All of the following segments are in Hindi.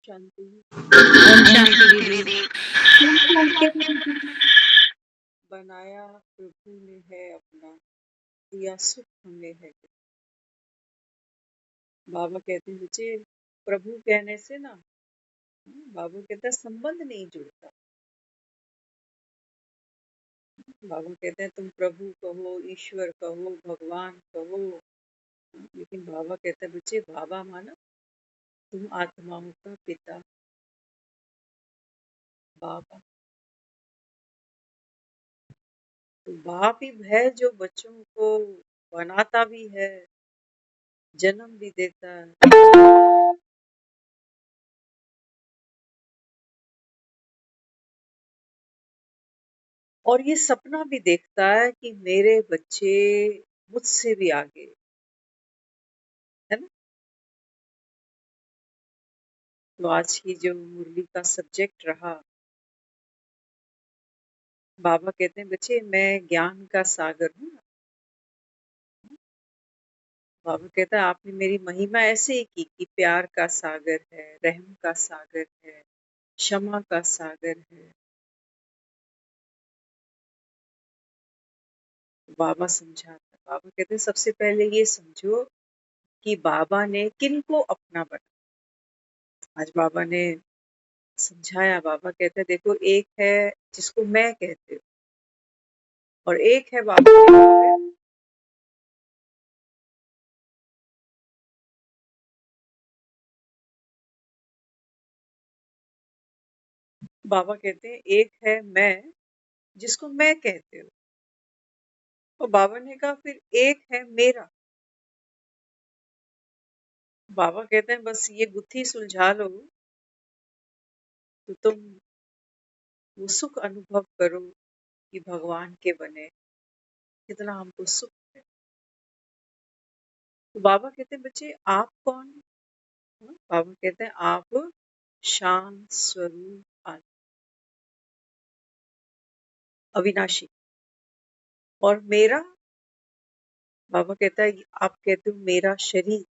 शांति। ओम शांति दीदी। बनाया प्रभु ने है अपना, दिया सुख हमें है। बाबा कहते हैं बच्चे, प्रभु कहने से ना, बाबा कहता है संबंध नहीं जुड़ता। बाबा कहते हैं तुम प्रभु कहो, ईश्वर कहो, भगवान कहो, लेकिन बाबा कहते हैं बच्चे, बाबा माना तुम आत्माओं का पिता बाबा। तो बाप ही है जो बच्चों को बनाता भी है, जन्म भी देता है, और ये सपना भी देखता है कि मेरे बच्चे मुझसे भी आगे, है ना। तो आज की जो मुरली का सब्जेक्ट रहा, बाबा कहते हैं बच्चे मैं ज्ञान का सागर हूँ। बाबा कहता है आपने मेरी महिमा ऐसे ही की कि प्यार का सागर है, रहम का सागर है, क्षमा का सागर है। बाबा समझाता, बाबा कहते हैं सबसे पहले ये समझो कि बाबा ने किनको अपना बना। आज बाबा ने समझाया, बाबा कहते हैं देखो एक है जिसको मैं कहते हो, और एक है बाबा कहते हैं एक है मैं जिसको मैं कहते हो, और बाबा ने कहा फिर एक है मेरा। बाबा कहते हैं बस ये गुत्थी सुलझा लो तो तुम वो सुख अनुभव करो कि भगवान के बने, कितना हमको सुख है। तो बाबा कहते हैं बच्चे आप कौन। बाबा कहते हैं आप शांत स्वरूप अविनाशी। और मेरा, बाबा कहता है आप कहते हो मेरा शरीर,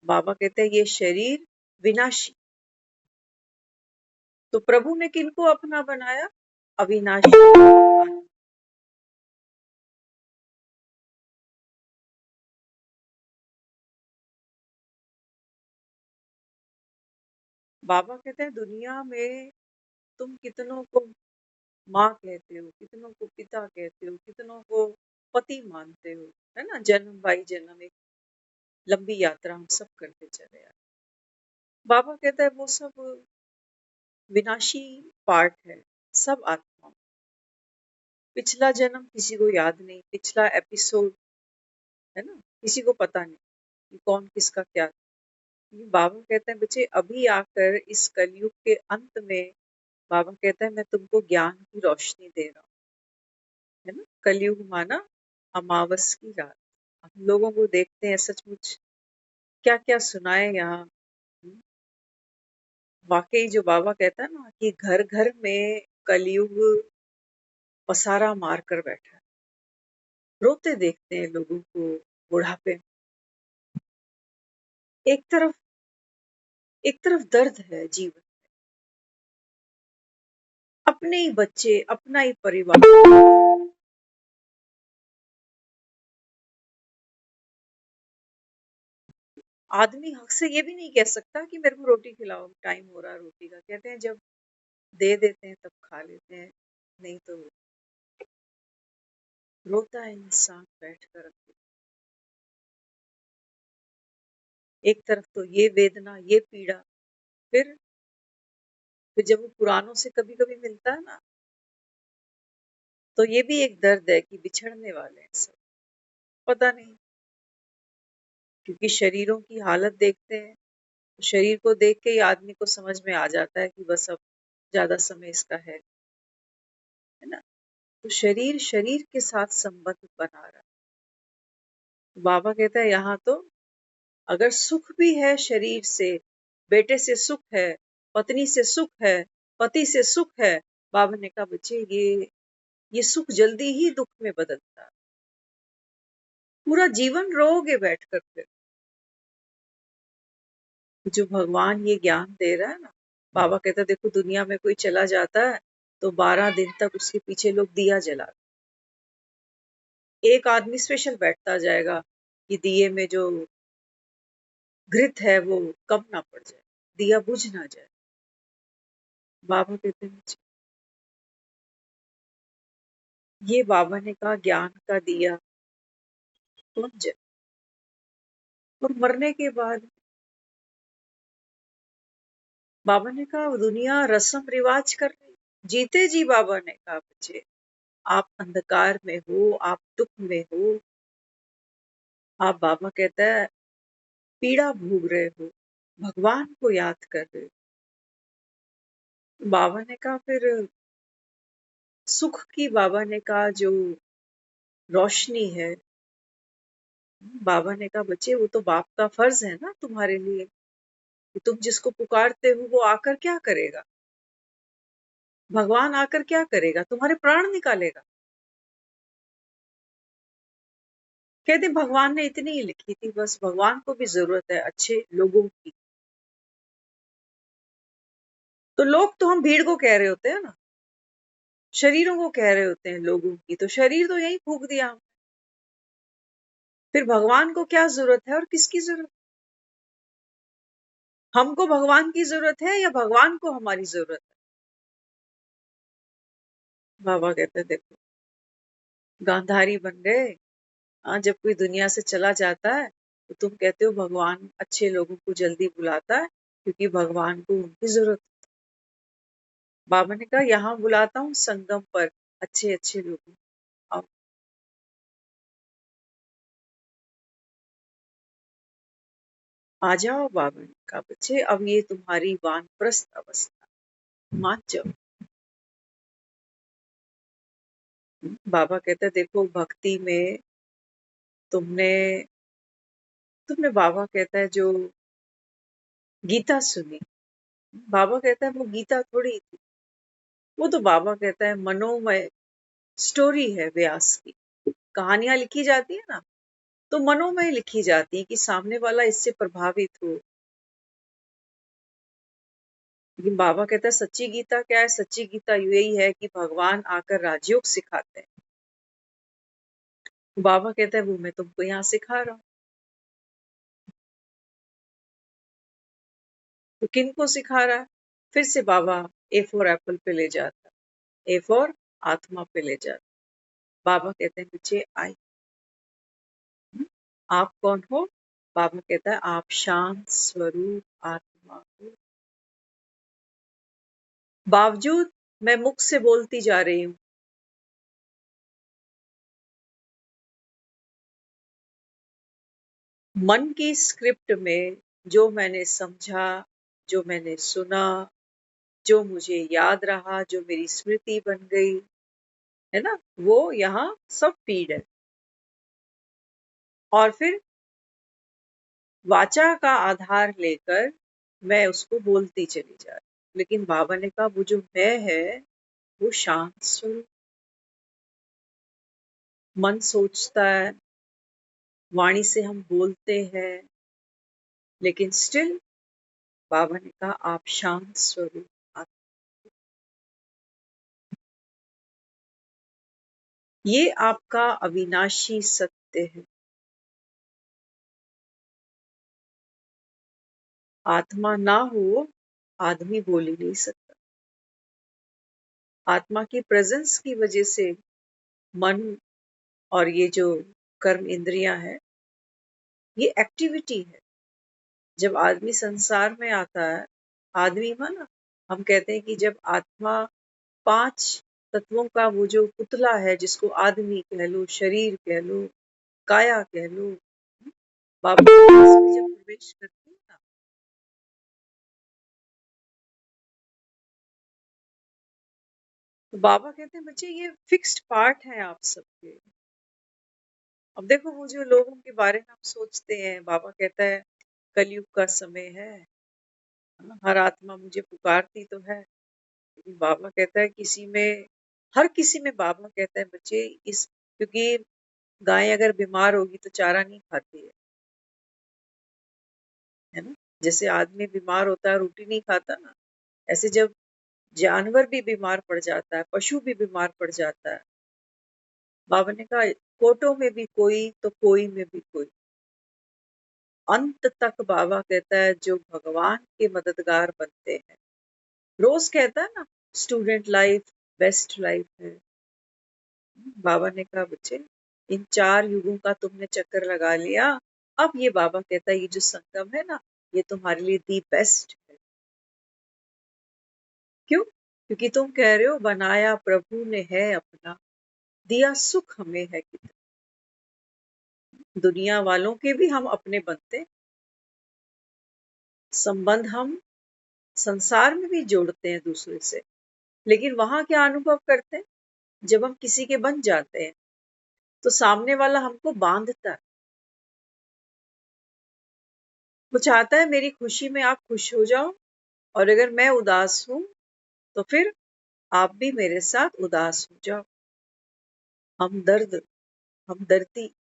बाबा कहते हैं ये शरीर विनाशी। तो प्रभु ने किनको अपना बनाया? अविनाशी। बाबा कहते हैं दुनिया में तुम कितनों को माँ कहते हो, कितनों को पिता कहते हो, कितनों को पति मानते हो, है ना। जन्म बाई जन्म एक लंबी यात्रा हम सब करते चले आए। बाबा कहता है वो सब विनाशी पार्ट है, सब आत्मा। पिछला जन्म किसी को याद नहीं, पिछला एपिसोड, है ना, किसी को पता नहीं कि कौन किसका क्या। बाबा कहते हैं बच्चे अभी आकर इस कलयुग के अंत में, बाबा कहता है मैं तुमको ज्ञान की रोशनी दे रहा हूँ, है ना। कलयुग माना अमावस की रात। हम लोगों को देखते हैं सचमुच क्या क्या सुनाए यहाँ। वाकई जो बाबा कहता है ना कि घर घर में कलयुग पसारा मार कर बैठा है, रोते देखते हैं लोगों को बुढ़ापे में। एक तरफ दर्द है जीवन, अपने ही बच्चे, अपना ही परिवार। आदमी हक से ये भी नहीं कह सकता कि मेरे को रोटी खिलाओ, टाइम हो रहा है रोटी का। कहते हैं जब दे देते हैं तब खा लेते हैं, नहीं तो रोता है इंसान बैठ कर। एक तरफ तो ये वेदना, ये पीड़ा, फिर जब वो पुरानों से कभी कभी मिलता है ना, तो ये भी एक दर्द है कि बिछड़ने वाले हैं सब। पता नहीं, क्योंकि शरीरों की हालत देखते हैं, तो शरीर को देख के ही आदमी को समझ में आ जाता है कि बस अब ज्यादा समय इसका है ना। तो शरीर शरीर के साथ संबंध बना रहा है। बाबा कहता है यहाँ तो अगर सुख भी है शरीर से, बेटे से सुख है, पत्नी से सुख है, पति से सुख है, बाबा ने कहा बच्चे ये सुख जल्दी ही दुख में बदलता है। पूरा जीवन रोओगे बैठकर, फिर जो भगवान ये ज्ञान दे रहा है ना, बाबा कहता है देखो दुनिया में कोई चला जाता है तो 12 दिन तक उसके पीछे लोग दिया जला, एक आदमी स्पेशल बैठता जाएगा कि दिए में जो घृत है वो कम ना पड़ जाए, दिया बुझ ना जाए। बाबा कहते हैं "अच्छा, ये बाबा ने कहा ज्ञान का दिया बुझ जाए, और मरने के बाद बाबा ने कहा दुनिया रस्म रिवाज कर रही, जीते जी बाबा ने कहा बच्चे आप अंधकार में हो, आप दुख में हो, आप बाबा कहता है पीड़ा भोग रहे हो, भगवान को याद कर रहे हो। बाबा ने कहा फिर सुख की, बाबा ने कहा जो रोशनी है, बाबा ने कहा बच्चे वो तो बाप का फर्ज है ना तुम्हारे लिए कि तुम जिसको पुकारते हो वो आकर क्या करेगा, भगवान आकर क्या करेगा, तुम्हारे प्राण निकालेगा। कहते भगवान ने इतनी ही लिखी थी, बस भगवान को भी जरूरत है अच्छे लोगों की। तो लोग तो हम भीड़ को कह रहे होते हैं ना, शरीरों को कह रहे होते हैं लोगों की, तो शरीर तो यही फूक दिया हम। फिर भगवान को क्या जरूरत है और किसकी जरूरत, हमको भगवान की जरूरत है या भगवान को हमारी जरूरत है। बाबा कहते हैं देखो गांधारी बन गए। हाँ, जब कोई दुनिया से चला जाता है तो तुम कहते हो भगवान अच्छे लोगों को जल्दी बुलाता है क्योंकि भगवान को उनकी जरूरत है। बाबा ने कहा यहाँ बुलाता हूँ संगम पर अच्छे अच्छे लोगों को, आओ। आ जाओ, बाबा ने कहा बच्चे अब ये तुम्हारी वानप्रस्थ अवस्था, मान जाओ। बाबा कहते हैं देखो भक्ति में तुमने तुमने बाबा कहता है जो गीता सुनी, बाबा कहता है वो गीता थोड़ी थी, वो तो बाबा कहता है मनोमय स्टोरी है व्यास की, कहानियां लिखी जाती है ना तो मनोमय लिखी जाती है कि सामने वाला इससे प्रभावित हो। लेकिन बाबा कहता है सच्ची गीता क्या है, सच्ची गीता यही है कि भगवान आकर राजयोग सिखाते हैं। बाबा कहता है वो मैं तुमको यहाँ सिखा रहा हूँ। तो किन को सिखा रहा है, फिर से बाबा ए फॉर एप्पल पे ले जाता है, ए फॉर आत्मा पे ले जाता है। बाबा कहते हैं बच्चे आई, आप कौन हो, बाबा कहता है आप शांत स्वरूप आत्मा हो। बावजूद मैं मुख से बोलती जा रही हूँ, मन की स्क्रिप्ट में जो मैंने समझा, जो मैंने सुना, जो मुझे याद रहा, जो मेरी स्मृति बन गई है ना, वो यहाँ सब फीड है। और फिर वाचा का आधार लेकर मैं उसको बोलती चली जा रही, लेकिन बाबा ने कहा वो जो मैं है वो शांत स्वरूप। मन सोचता है, वाणी से हम बोलते हैं, लेकिन स्टिल बाबा ने कहा आप शांत स्वरूप। ये आपका अविनाशी सत्य है। आत्मा ना हो आदमी बोल ही नहीं सकता, आत्मा की प्रेजेंस की वजह से मन और ये जो कर्म इंद्रियां है ये एक्टिविटी है। जब आदमी संसार में आता है, आदमी माना हम कहते हैं कि जब आत्मा 5 तत्वों का वो जो पुतला है जिसको आदमी कह लो, शरीर कह लो, काया कह लो, बाबा इसमें जब प्रवेश करती है ना, तो बाबा कहते हैं बच्चे ये फिक्स्ड पार्ट है आप सबके। अब देखो वो जो लोगों के बारे में हम सोचते हैं, बाबा कहता है कलयुग का समय है, हर आत्मा मुझे पुकारती तो है, लेकिन बाबा कहता है किसी में, हर किसी में, बाबा कहता है बच्चे इस, क्योंकि गाय अगर बीमार होगी तो चारा नहीं खाती है ना, जैसे आदमी बीमार होता है, रोटी नहीं खाता ना, ऐसे जब जानवर भी बीमार पड़ जाता है, पशु भी बीमार पड़ जाता है, बाबा ने कहा कोटों में भी कोई तो कोई में भी कोई। अंत तक बाबा कहता है जो भगवान के मददगार बनते हैं। रोज कहता है ना स्टूडेंट लाइफ बेस्ट लाइफ है। बाबा ने कहा बच्चे इन 4 युगों का तुमने चक्कर लगा लिया, अब ये बाबा कहता है ये जो संगम है ना, ये तुम्हारे लिए दी बेस्ट है। क्यों? क्योंकि तुम कह रहे हो बनाया प्रभु ने है अपना, दिया सुख हमें है कितना। दुनिया वालों के भी हम अपने बनते, संबंध हम संसार में भी जोड़ते हैं दूसरे से, लेकिन वहां क्या अनुभव करते हैं? जब हम किसी के बन जाते हैं तो सामने वाला हमको बांधता है। वो चाहता है मेरी खुशी में आप खुश हो जाओ, और अगर मैं उदास हूं तो फिर आप भी मेरे साथ उदास हो जाओ। हमदर्द, हमदर्दी,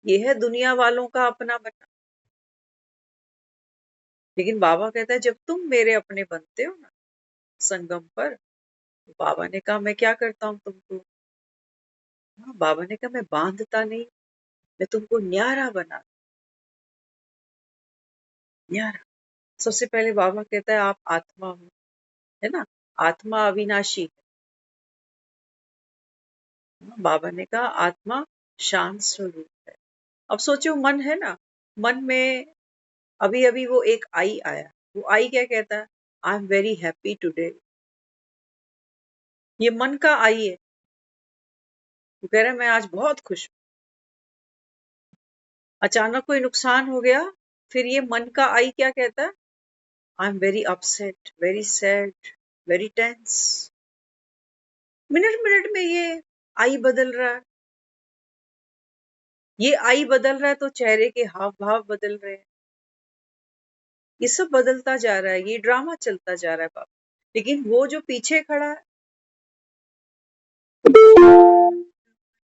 ये है दुनिया वालों का अपना बनना। लेकिन बाबा कहता है जब तुम मेरे अपने बनते हो ना संगम पर, तो बाबा ने कहा मैं क्या करता हूँ तुमको? हाँ, बाबा ने कहा मैं बांधता नहीं, मैं तुमको न्यारा बना, न्यारा। सबसे पहले बाबा कहता है आप आत्मा हो, है ना, आत्मा अविनाशी है। बाबा ने कहा आत्मा शांत स्वरूप है। अब सोचो मन है ना, मन में अभी अभी वो एक आई आया, वो आई क्या कहता है? I am very happy today. ये मन का आई है, वो कह रहा है मैं आज बहुत खुश हूं। अचानक कोई नुकसान हो गया, फिर ये मन का आई क्या कहता है? I am very upset, very sad, very tense. Minute minute में ये आई बदल रहा है। ये आई बदल रहा है तो चेहरे के हाव भाव बदल रहे हैं। ये सब बदलता जा रहा है, ये ड्रामा चलता जा रहा है बाबा। लेकिन वो जो पीछे खड़ा है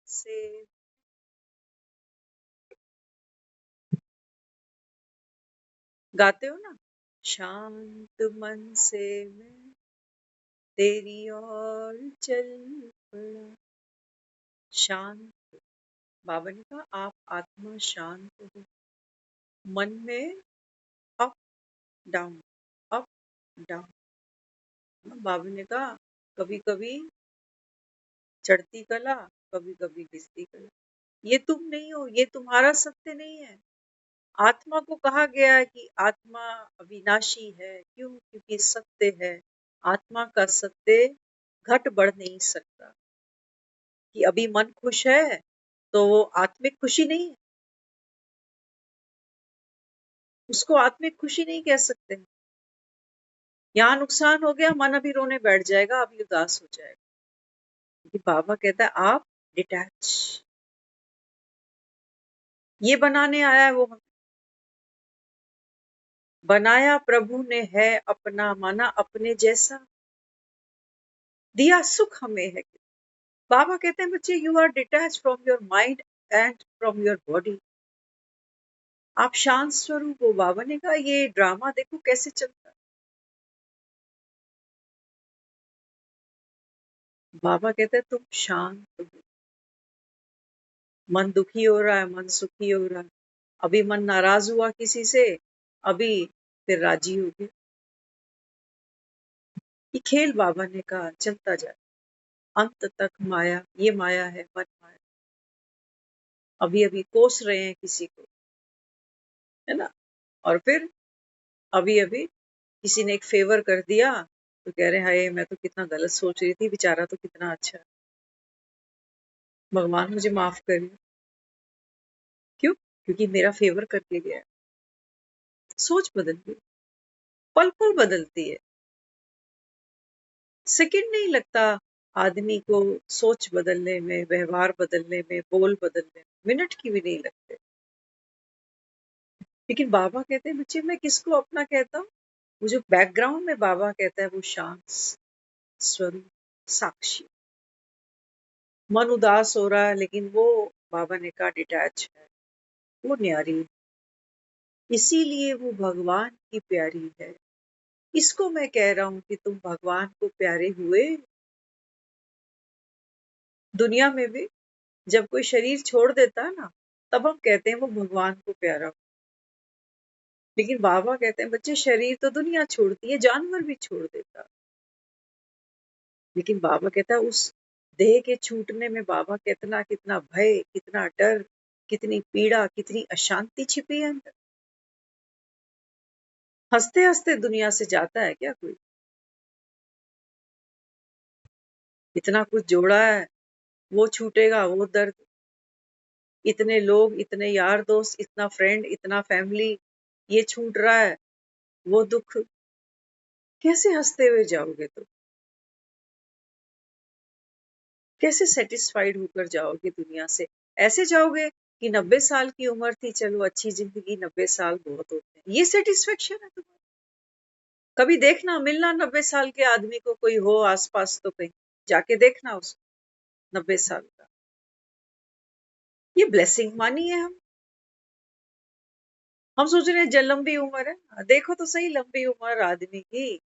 से गाते हो ना, शांत मन से मैं तेरी ओर चल पड़ा। शांत, बाबा ने कहा आप आत्मा शांत हो। मन में अप डाउन, अप डाउन। बाबा ने कहा कभी कभी चढ़ती कला, कभी कभी गिरती कला। ये तुम नहीं हो, ये तुम्हारा सत्य नहीं है। आत्मा को कहा गया है कि आत्मा अविनाशी है। क्यों? क्योंकि सत्य है। आत्मा का सत्य घट बढ़ नहीं सकता। कि अभी मन खुश है तो वो आत्मिक खुशी नहीं है, उसको आत्मिक खुशी नहीं कह सकते। यहाँ नुकसान हो गया, मन अभी रोने बैठ जाएगा, अभी उदास हो जाएगा। क्योंकि बाबा कहता है आप डिटैच, ये बनाने आया है वो हमें। बनाया प्रभु ने है अपना, माना अपने जैसा, दिया सुख हमें है। बाबा कहते हैं बच्चे you are detach from your mind and from your body. आप शांत स्वरूप हो। बाबा ने कहा ये ड्रामा देखो कैसे चलता है। बाबा कहते हैं तुम शांत हो। मन दुखी हो रहा है, मन सुखी हो रहा है, अभी मन नाराज हुआ किसी से, अभी फिर राजी हो गया। ये खेल बाबा ने कहा चलता जाए, अंत तक माया, ये माया है, मन माया। अभी अभी कोस रहे हैं किसी को, है ना, और फिर अभी अभी किसी ने एक फेवर कर दिया तो कह रहे हैं हाय मैं तो कितना गलत सोच रही थी, बेचारा तो कितना अच्छा है, भगवान मुझे माफ करिए। क्यों? क्योंकि मेरा फेवर करके गया। सोच बदल गई, पल पल बदलती है। सेकंड नहीं लगता आदमी को सोच बदलने में, व्यवहार बदलने में, बोल बदलने में, मिनट की भी नहीं लगते। लेकिन बाबा कहते हैं बच्चे मैं किसको अपना कहता हूँ? वो जो बैकग्राउंड में बाबा कहता है वो शांत स्वरूप, साक्षी। मन उदास हो रहा है लेकिन वो बाबा ने कहा डिटैच है, वो न्यारी। इसीलिए वो भगवान की प्यारी है। इसको मैं कह रहा हूं कि तुम भगवान को प्यारे हुए। दुनिया में भी जब कोई शरीर छोड़ देता है ना, तब हम कहते हैं वो भगवान को प्यारा हुआ। लेकिन बाबा कहते हैं बच्चे शरीर तो दुनिया छोड़ती है, जानवर भी छोड़ देता। लेकिन बाबा कहता है उस देह के छूटने में बाबा कितना कितना भय, कितना डर, कितनी पीड़ा, कितनी अशांति छिपी है अंदर। हंसते हंसते दुनिया से जाता है क्या कोई? इतना कुछ जोड़ा है, वो छूटेगा, वो दर्द। इतने लोग, इतने यार दोस्त, इतना फ्रेंड, इतना फैमिली, ये छूट रहा है, वो दुख। कैसे हंसते हुए जाओगे तुम? कैसे सेटिस्फाइड होकर जाओगे दुनिया से? ऐसे जाओगे कि 90 साल की उम्र थी, चलो अच्छी जिंदगी, 90 साल बहुत होते हैं, ये सेटिस्फेक्शन है तुम्हारा? कभी देखना, मिलना 90 साल के आदमी को, कोई हो आसपास तो कहीं जाके देखना उसको 90 साल का। ये ब्लेसिंग मानी है हम सोच रहे हैं लंबी उम्र है, देखो तो सही लंबी उम्र आदमी की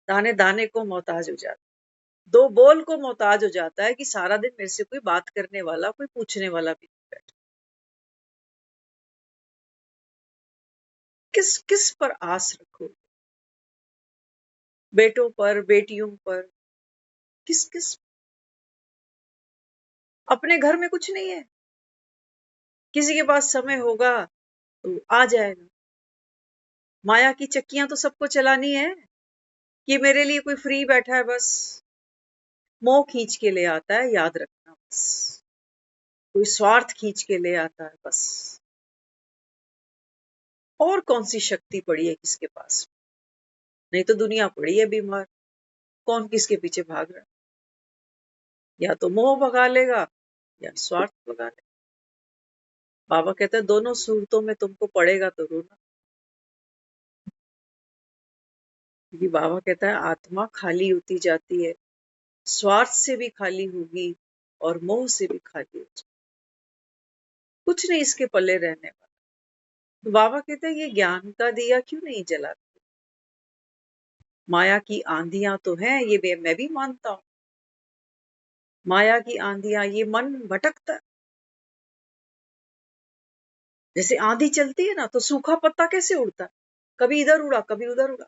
दाने दाने को मोहताज हो जाता है, दो बोल को मोहताज हो जाता है कि सारा दिन मेरे से कोई बात करने वाला, कोई पूछने वाला भी नहीं बैठा। किस किस पर आस रखो? बेटों पर, बेटियों पर, किस किस? अपने घर में कुछ नहीं है, किसी के पास समय होगा तो आ जाएगा। माया की चक्कियां तो सबको चलानी है कि मेरे लिए कोई फ्री बैठा है बस। मोह खींच के ले आता है, याद रखना बस। कोई स्वार्थ खींच के ले आता है बस। और कौन सी शक्ति पड़ी है किसके पास? नहीं तो दुनिया पड़ी है बीमार। कौन किसके पीछे भाग रहा है? या तो मोह भगा लेगा या स्वार्थ भगा लेगा। बाबा कहते हैं दोनों सूरतों में तुमको पड़ेगा तो रोना। क्योंकि बाबा कहता है आत्मा खाली होती जाती है, स्वार्थ से भी खाली होगी और मोह से भी खाली हो जाएगी। कुछ नहीं इसके पल्ले रहने वाला। तो बाबा कहते हैं ये ज्ञान का दिया क्यों नहीं जलाते? माया की आंधियां तो हैं, ये मैं भी मानता हूं। माया की आंधियां, ये मन भटकता है। जैसे आंधी चलती है ना, तो सूखा पत्ता कैसे उड़ता है? कभी इधर उड़ा, कभी उधर उड़ा,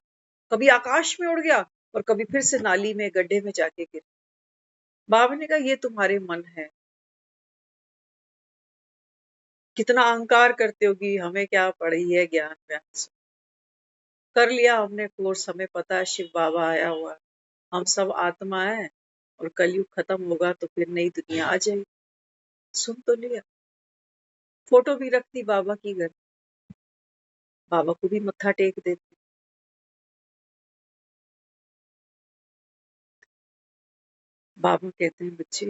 कभी आकाश में उड़ गया और कभी फिर से नाली में, गड्ढे में जाके गिर। बाबा ने कहा ये तुम्हारे मन है। कितना अहंकार करते हो कि हमें क्या पढ़ी है ज्ञान व्यान से। कर लिया हमने कोर्स, हमें पता है शिव बाबा आया हुआ है, हम सब आत्मा है और कलयुग खत्म होगा तो फिर नई दुनिया आ जाएगी। सुन तो लिया। फोटो भी रख दी बाबा की घर। बाबा को भी मत्था टेक देते। बाबा कहते हैं बच्चे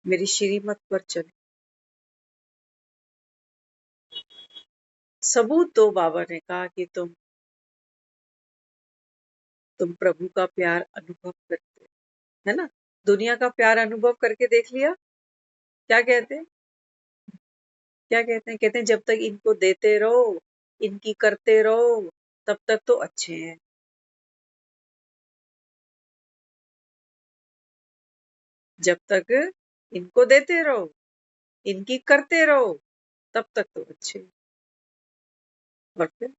मेरी श्रीमत पर चले। सबूत दो, बाबा ने कहा कि तुम प्रभु का प्यार अनुभव करते हो, है ना? दुनिया का प्यार अनुभव करके देख लिया। क्या कहते हैं? क्या कहते हैं? कहते हैं जब तक इनको देते रहो, इनकी करते रहो, तब तक तो अच्छे हैं। जब तक इनको देते रहो, इनकी करते रहो, तब तक तो अच्छे हैं। और फिर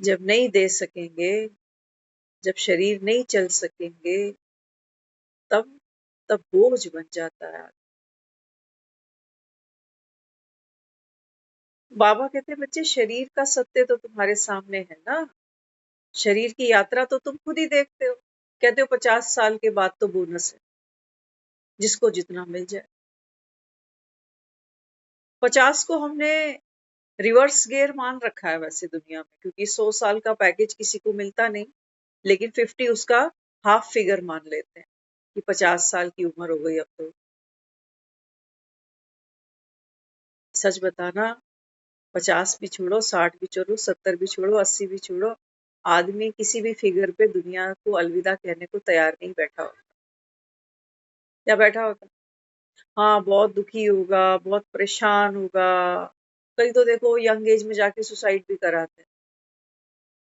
जब नहीं दे सकेंगे, जब शरीर नहीं चल सकेंगे, तब तब बोझ बन जाता है। बाबा कहते हैं बच्चे शरीर का सत्य तो तुम्हारे सामने है ना। शरीर की यात्रा तो तुम खुद ही देखते हो। कहते हो 50 साल के बाद तो बोनस है, जिसको जितना मिल जाए। 50 को हमने रिवर्स गियर मान रखा है वैसे दुनिया में, क्योंकि 100 साल का पैकेज किसी को मिलता नहीं। लेकिन 50 उसका हाफ फिगर मान लेते हैं कि 50 साल की उम्र हो गई अब तो। सच बताना, 50 भी छोड़ो, 60 भी छोड़ो, 70 भी छोड़ो, 80 भी छोड़ो, आदमी किसी भी फिगर पे दुनिया को अलविदा कहने को तैयार नहीं बैठा होता। या बैठा होता? हाँ, बहुत दुखी होगा, बहुत परेशान होगा। कई तो देखो यंग एज में जाके सुसाइड भी कराते हैं।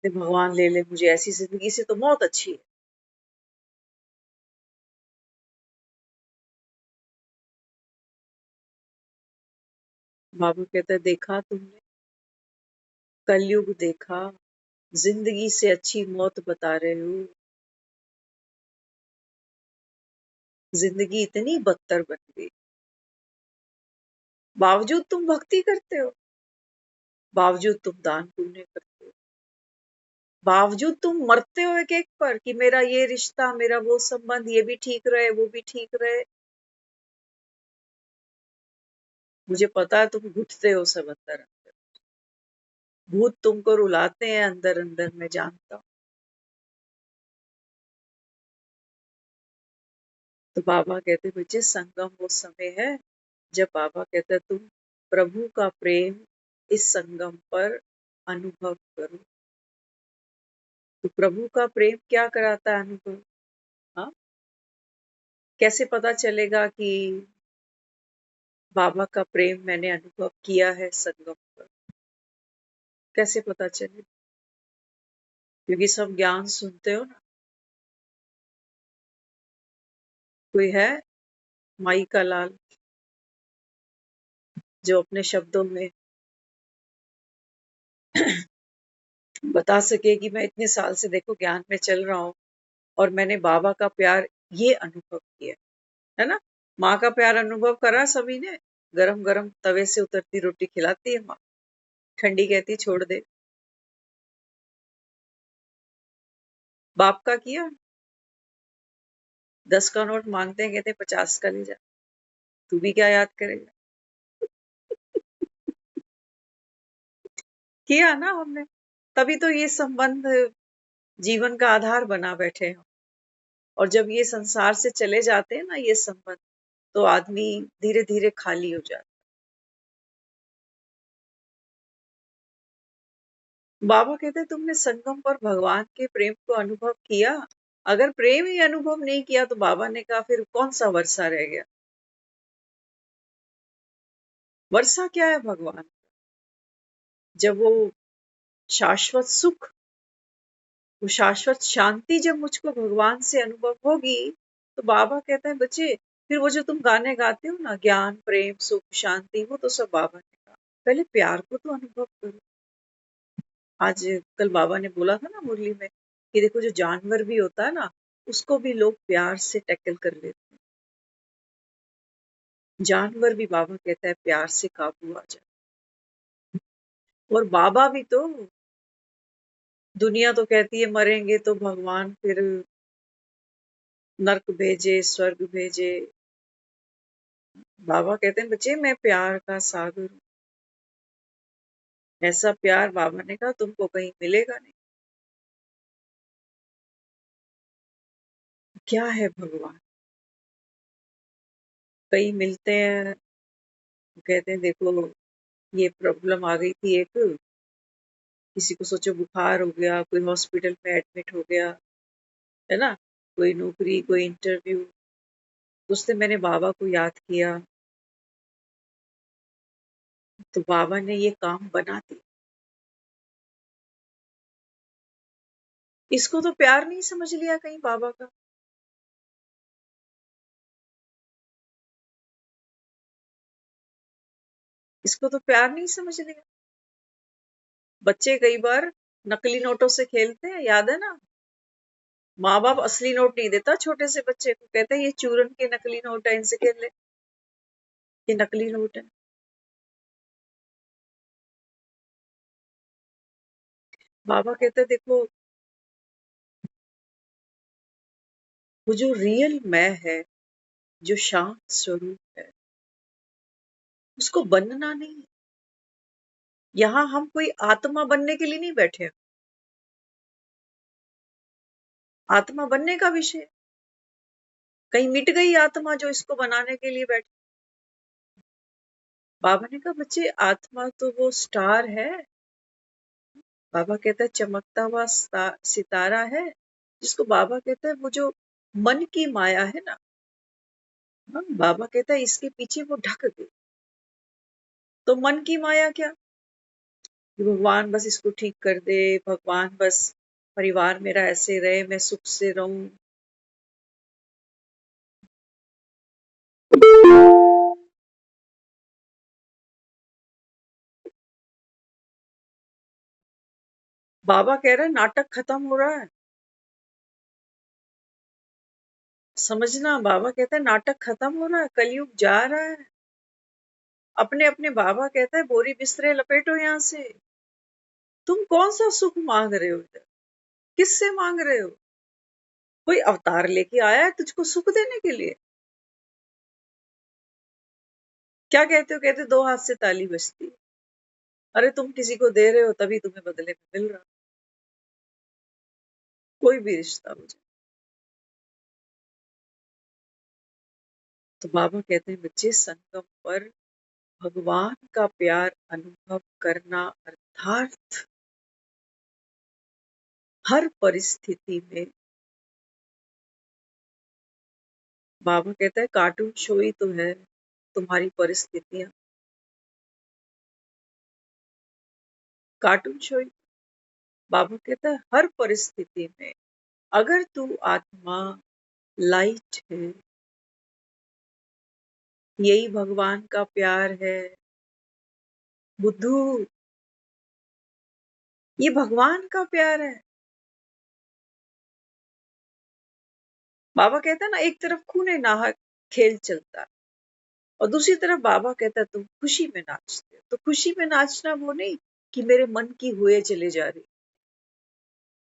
कि भगवान ले ले मुझे, ऐसी जिंदगी से तो मौत अच्छी है। बाबा कहता है देखा तुमने, कलयुग देखा, जिंदगी से अच्छी मौत बता रहे हो। जिंदगी इतनी बदतर बन गई, बावजूद तुम भक्ति करते हो, बावजूद तुम दान पुण्य करते हो, बावजूद तुम मरते हो एक एक पर कि मेरा ये रिश्ता, मेरा वो संबंध, ये भी ठीक रहे, वो भी ठीक रहे। मुझे पता है तुम घुटते हो सब अंदर अंदर, भूत तुमको रुलाते हैं अंदर अंदर, मैं जानता हूँ। तो बाबा कहते बच्चे संगम वो समय है जब बाबा कहते तुम प्रभु का प्रेम इस संगम पर अनुभव करो। तो प्रभु का प्रेम क्या कराता है अनुभव? हाँ, कैसे पता चलेगा कि बाबा का प्रेम मैंने अनुभव किया है संगम पर? कैसे पता चले? क्योंकि सब ज्ञान सुनते हो ना। कोई है माई का लाल जो अपने शब्दों में बता सके कि मैं इतने साल से देखो ज्ञान में चल रहा हूँ और मैंने बाबा का प्यार ये अनुभव किया है ना। माँ का प्यार अनुभव करा सभी ने, गरम गरम तवे से उतरती रोटी खिलाती है माँ, ठंडी कहती छोड़ दे। बाप का किया, 10 का नोट मांगते हैं कहते 50 का ले जा, तू भी क्या याद करेगा। किया ना हमने, तभी तो ये संबंध जीवन का आधार बना बैठे हैं। और जब ये संसार से चले जाते हैं ना ये संबंध, तो आदमी धीरे धीरे खाली हो जाता है। बाबा कहते हैं तुमने संगम पर भगवान के प्रेम को अनुभव किया। अगर प्रेम ही अनुभव नहीं किया तो बाबा ने कहा फिर कौन सा वर्षा रह गया। वर्षा क्या है भगवान? जब वो शाश्वत सुख, वो शाश्वत शांति जब मुझको भगवान से अनुभव होगी, तो बाबा कहता है बच्चे फिर वो जो तुम गाने गाते हो ना, ज्ञान प्रेम सुख शांति, वो तो सब बाबा ने कहा। पहले प्यार को तो अनुभव करो। आज कल बाबा ने बोला था ना मुरली में कि देखो जो जानवर भी होता है ना, उसको भी लोग प्यार से टैकल कर लेते हैं। जानवर भी बाबा कहता है प्यार से काबू आ जाए। और बाबा भी तो, दुनिया तो कहती है मरेंगे तो भगवान फिर नर्क भेजे स्वर्ग भेजे। बाबा कहते हैं बच्चे मैं प्यार का सागर हूँ। ऐसा प्यार बाबा ने कहा तुमको कहीं मिलेगा नहीं। क्या है भगवान? कई मिलते हैं, कहते हैं देखो ये प्रॉब्लम आ गई थी एक, किसी को सोचो बुखार हो गया, कोई हॉस्पिटल में एडमिट हो गया, है ना, कोई नौकरी कोई इंटरव्यू, उससे मैंने बाबा को याद किया तो बाबा ने ये काम बना दिया। इसको तो प्यार नहीं समझ लिया कहीं बाबा का। इसको तो प्यार नहीं समझ लिया। बच्चे कई बार नकली नोटों से खेलते हैं, याद है ना। माँ बाप असली नोट नहीं देता छोटे से बच्चे को, कहते हैं ये चूरन के नकली नोट है, इनसे खेल ले, ये नकली नोट है। बाबा कहते हैं देखो वो जो रियल मैं है, जो शांत स्वरूप है, उसको बनना नहीं है। यहाँ हम कोई आत्मा बनने के लिए नहीं बैठे हैं। आत्मा बनने का विषय, कहीं मिट गई आत्मा जो इसको बनाने के लिए बैठे। बाबा ने कहा बच्चे आत्मा तो वो स्टार है। बाबा कहता है चमकता हुआ सितारा है, जिसको बाबा कहता है वो जो मन की माया है ना, हाँ, बाबा कहता है इसके पीछे वो ढक गई। तो मन की माया क्या कि भगवान बस इसको ठीक कर दे, भगवान बस परिवार मेरा ऐसे रहे, मैं सुख से रहूं। बाबा कह रहा है नाटक खत्म हो रहा है, समझना। बाबा कहता है नाटक खत्म हो रहा है, कलयुग जा रहा है। अपने अपने बाबा कहता है बोरी बिस्तरे लपेटो यहां से। तुम कौन सा सुख मांग रहे हो इधर? किससे मांग रहे हो? कोई अवतार लेके आया है तुझको सुख देने के लिए? क्या कहते हो? कहते दो हाथ से ताली बजती है। अरे तुम किसी को दे रहे हो तभी तुम्हें बदले में मिल रहा। कोई भी रिश्ता हो जाए। तो बाबा कहते हैं बच्चे संगम पर भगवान का प्यार अनुभव करना अर्थात हर परिस्थिति में। बाबा कहता है कार्टून शो ही तो है तुम्हारी परिस्थितियां, कार्टून शो ही। बाबा कहता है हर परिस्थिति में अगर तू आत्मा लाइट है, यही भगवान का प्यार है। बुद्धू, ये भगवान का प्यार है। बाबा कहता है ना, एक तरफ खूने नाहक खेल चलता है और दूसरी तरफ बाबा कहता है तुम खुशी में नाचते हो। तो खुशी में नाचना वो नहीं कि मेरे मन की हुए चले जा रही।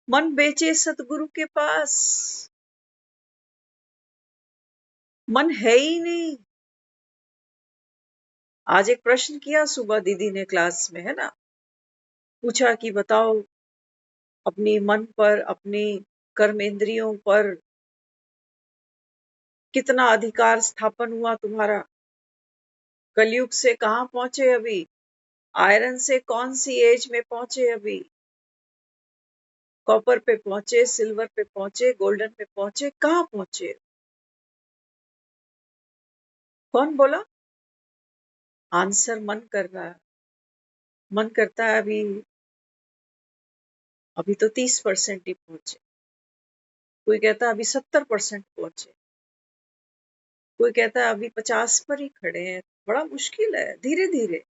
मन बेचे सतगुरु के पास, मन है ही नहीं। आज एक प्रश्न किया सुबह दीदी ने क्लास में, है ना, पूछा कि बताओ अपनी मन पर, अपनी कर्मेंद्रियों पर कितना अधिकार स्थापन हुआ तुम्हारा? कलयुग से कहां पहुंचे अभी? आयरन से कौन सी एज में पहुंचे अभी? कॉपर पे पहुंचे, सिल्वर पे पहुंचे, गोल्डन पे पहुंचे, कहां पहुंचे? कौन बोला? आंसर मन कर रहा है। मन करता है अभी, अभी तो 30% ही पहुंचे। कोई कहता है अभी 70% पहुंचे। कोई कहता है अभी 50 पर ही खड़े हैं। बड़ा मुश्किल है। धीरे धीरे,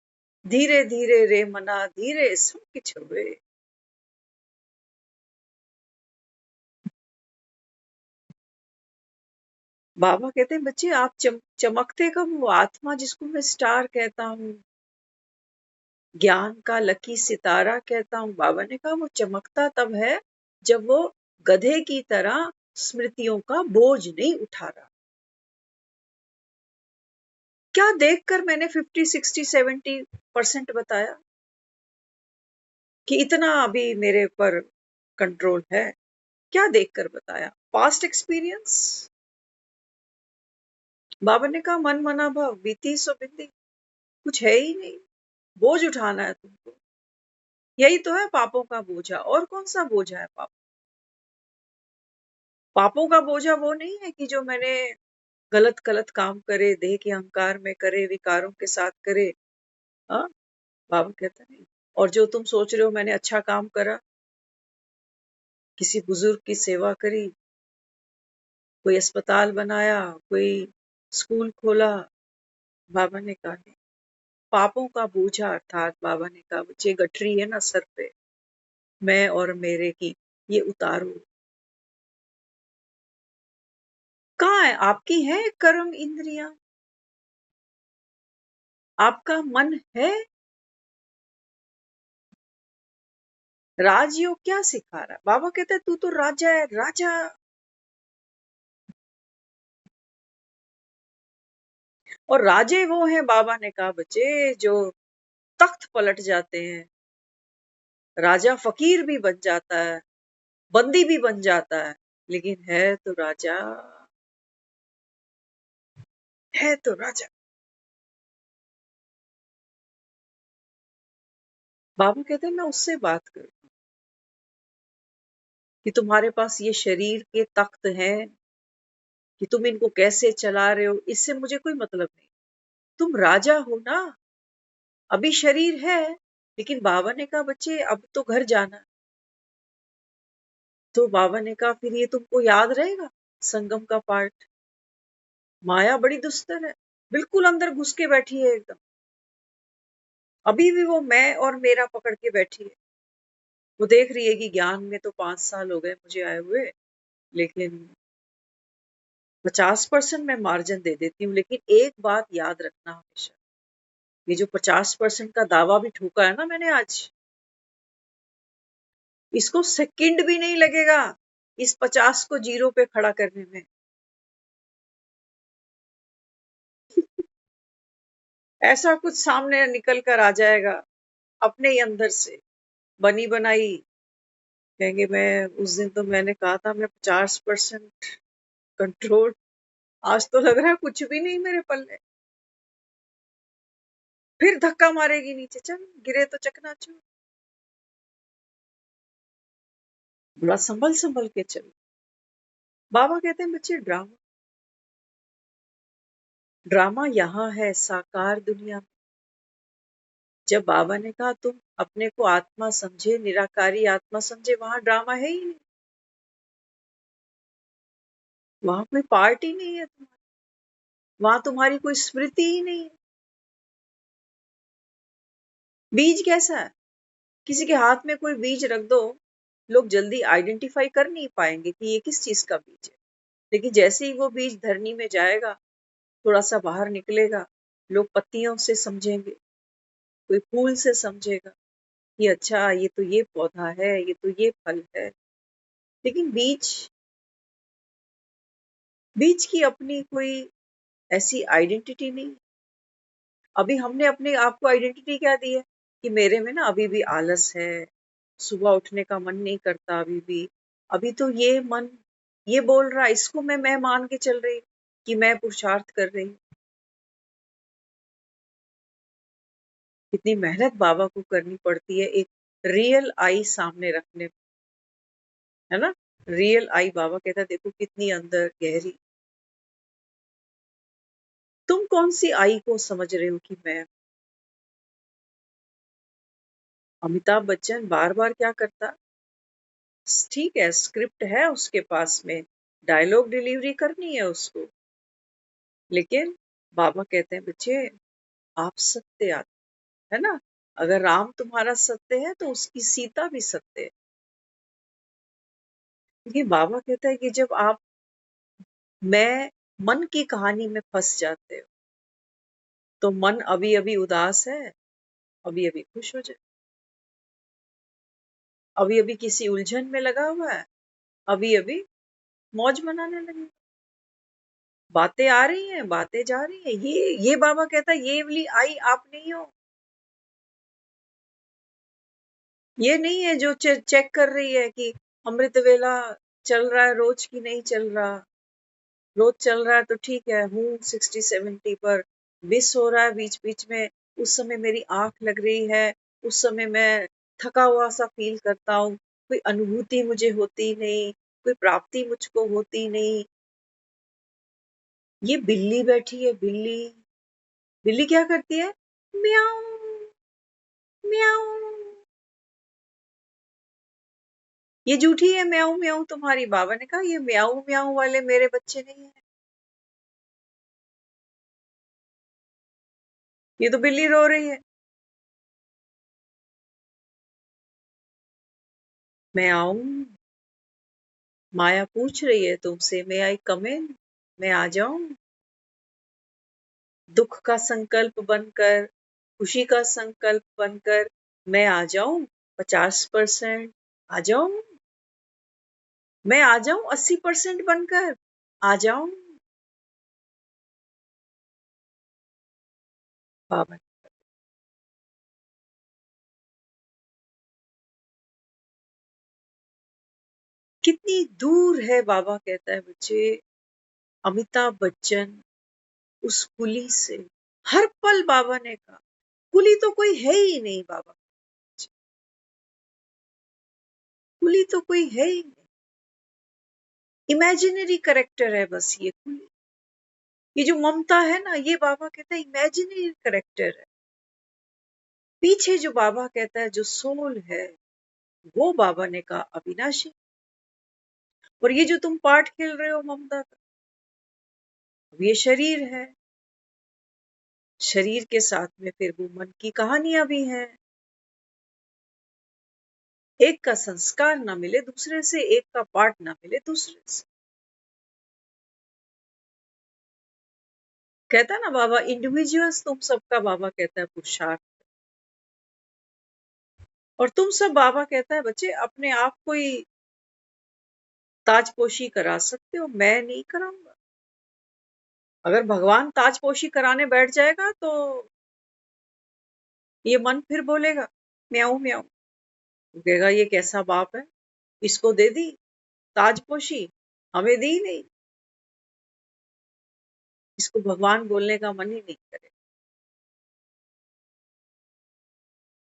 धीरे धीरे रे मना धीरे सब कुछ हुए। बाबा कहते हैं बच्चे आप चमकते कब हो? आत्मा जिसको मैं स्टार कहता हूँ, ज्ञान का लकी सितारा कहता हूँ, बाबा ने कहा वो चमकता तब है जब वो गधे की तरह स्मृतियों का बोझ नहीं उठा रहा। क्या देखकर मैंने 50, 60, 70% बताया कि इतना अभी मेरे ऊपर कंट्रोल है? क्या देखकर बताया? Past experience. बाबा ने कहा मन मना भाव बीती सो बिंदी, कुछ है ही नहीं। बोझ उठाना है तुमको, यही तो है पापों का बोझा। और कौन सा बोझा है पाप? पापों का बोझा वो नहीं है कि जो मैंने गलत गलत काम करे, देह के अहंकार में करे, विकारों के साथ करे। हाँ, बाबा कहता नहीं। और जो तुम सोच रहे हो मैंने अच्छा काम करा, किसी बुजुर्ग की सेवा करी, कोई अस्पताल बनाया, कोई स्कूल खोला, बाबा ने कहा नहीं। पापों का बोझा अर्थात बाबा ने कहा बच्चे गठरी है ना सर पे, मैं और मेरे की, ये उतारो। कहाँ है? आपकी है कर्म इंद्रियां? आपका मन है? राजयोग क्या सिखा रहा है? बाबा कहते हैं तू तो राजा है, राजा। और राजे वो हैं, बाबा ने कहा बच्चे, जो तख्त पलट जाते हैं। राजा फकीर भी बन जाता है, बंदी भी बन जाता है, लेकिन है तो राजा, है तो राजा। बाबा कहते हैं मैं उससे बात करूं कि तुम्हारे पास ये शरीर के तख्त हैं, कि तुम इनको कैसे चला रहे हो, इससे मुझे कोई मतलब नहीं। तुम राजा हो ना, अभी शरीर है, लेकिन बाबा ने कहा बच्चे अब तो घर जाना। तो बाबा ने कहा फिर ये तुमको याद रहेगा संगम का पाठ। माया बड़ी दुस्तर है, बिल्कुल अंदर घुस के बैठी है एकदम। अभी भी वो मैं और मेरा पकड़ के बैठी है। वो देख रही है कि ज्ञान में तो 5 साल हो गए मुझे आए हुए, लेकिन 50% मैं मार्जिन दे देती हूँ। लेकिन एक बात याद रखना हमेशा, ये जो 50% का दावा भी ठोका है ना मैंने आज, इसको सेकंड भी नहीं लगेगा इस 50 को जीरो पे खड़ा करने में। ऐसा कुछ सामने निकल कर आ जाएगा अपने ही अंदर से, बनी बनाई। कहेंगे मैं उस दिन तो मैंने कहा था मैं 50% कंट्रोल, आज तो लग रहा है कुछ भी नहीं मेरे पल्ले। फिर धक्का मारेगी नीचे, चल गिरे तो चकनाचूर। बड़ा संभल संभल के चल। बाबा कहते हैं बच्चे ड्रामा, ड्रामा यहाँ है साकार दुनिया में। जब बाबा ने कहा तुम अपने को आत्मा समझे, निराकारी आत्मा समझे, वहां ड्रामा है ही नहीं, वहां कोई पार्ट ही नहीं है तुम्हारा, वहां तुम्हारी कोई स्मृति ही नहीं है। बीज कैसा है, किसी के हाथ में कोई बीज रख दो, लोग जल्दी आइडेंटिफाई कर नहीं पाएंगे कि ये किस चीज का बीज है। लेकिन जैसे ही वो बीज धरनी में जाएगा, थोड़ा सा बाहर निकलेगा, लोग पत्तियों से समझेंगे, कोई फूल से समझेगा कि अच्छा ये तो ये पौधा है, ये तो ये फल है। लेकिन बीज, बीज की अपनी कोई ऐसी आइडेंटिटी नहीं। अभी हमने अपने आप को आइडेंटिटी क्या दी है कि मेरे में ना अभी भी आलस है, सुबह उठने का मन नहीं करता अभी भी। अभी तो ये मन ये बोल रहा है, इसको मैं मान के चल रही कि मैं पुरुषार्थ कर रही। कितनी मेहनत बाबा को करनी पड़ती है एक रियल आई सामने रखने में, है ना। रियल आई बाबा कहता है देखो कितनी अंदर गहरी। तुम कौन सी आई को समझ रहे हो कि मैं। अमिताभ बच्चन बार बार क्या करता, ठीक है स्क्रिप्ट है उसके पास में, डायलॉग डिलीवरी करनी है उसको, लेकिन बाबा कहते हैं बच्चे आप सत्य आत्मा है ना। अगर राम तुम्हारा सत्य है तो उसकी सीता भी सत्य है। क्योंकि बाबा कहता है कि जब आप मैं मन की कहानी में फंस जाते हो, तो मन अभी अभी उदास है, अभी अभी खुश हो जाए, अभी अभी किसी उलझन में लगा हुआ है, अभी अभी मौज मनाने लगे। बातें आ रही हैं, बातें जा रही हैं। ये बाबा कहता है ये वाली आई आप नहीं हो। ये नहीं है जो चेक कर रही है कि अमृत वेला चल रहा है रोज की नहीं चल रहा। रोज चल रहा है तो ठीक है, हूँ 60-70 पर, मिस हो रहा है बीच बीच में, उस समय मेरी आंख लग रही है, उस समय मैं थका हुआ सा फील करता हूँ, कोई अनुभूति मुझे होती नहीं, कोई प्राप्ति मुझको होती नहीं। ये बिल्ली बैठी है, बिल्ली, बिल्ली क्या करती है, म्याऊं म्याऊं। ये झूठी है म्याऊं म्याऊं तुम्हारी। बाबा ने कहा ये म्याऊं म्याऊं वाले मेरे बच्चे नहीं है, ये तो बिल्ली रो रही है। मैं आऊं, माया पूछ रही है तुमसे, मैं आई कम इन, मैं आ जाऊं। दुख का संकल्प बनकर, खुशी का संकल्प बनकर मैं आ जाऊं। 50% आ जाऊं, मैं आ जाऊं 80% बनकर आ जाऊं। बाबा कितनी दूर है, बाबा कहता है बच्चे अमिताभ बच्चन उस कुली से। हर पल बाबा ने कहा कुली तो कोई है ही नहीं बाबा, कुली तो कोई है ही नहीं। इमेजिनरी करेक्टर है बस ये जो ममता है ना, ये बाबा कहता है इमेजिनरी करेक्टर है। पीछे जो बाबा कहता है जो सोल है, वो बाबा ने कहा अविनाशी। और ये जो तुम पार्ट खेल रहे हो ममता का, ये शरीर है। शरीर के साथ में फिर वो मन की कहानियां भी हैं। एक का संस्कार ना मिले दूसरे से, एक का पार्ट ना मिले दूसरे से। कहता है ना बाबा, इंडिविजुअल्स तुम सबका बाबा कहता है पुरुषार्थ। और तुम सब बाबा कहता है बच्चे अपने आप को ही ताजपोशी करा सकते हो, मैं नहीं कराऊंगा। अगर भगवान ताजपोशी कराने बैठ जाएगा तो ये मन फिर बोलेगा म्याऊं म्याऊं। कहेगा ये कैसा बाप है, इसको दे दी ताजपोशी, हमें दी नहीं। इसको भगवान बोलने का मन ही नहीं करे।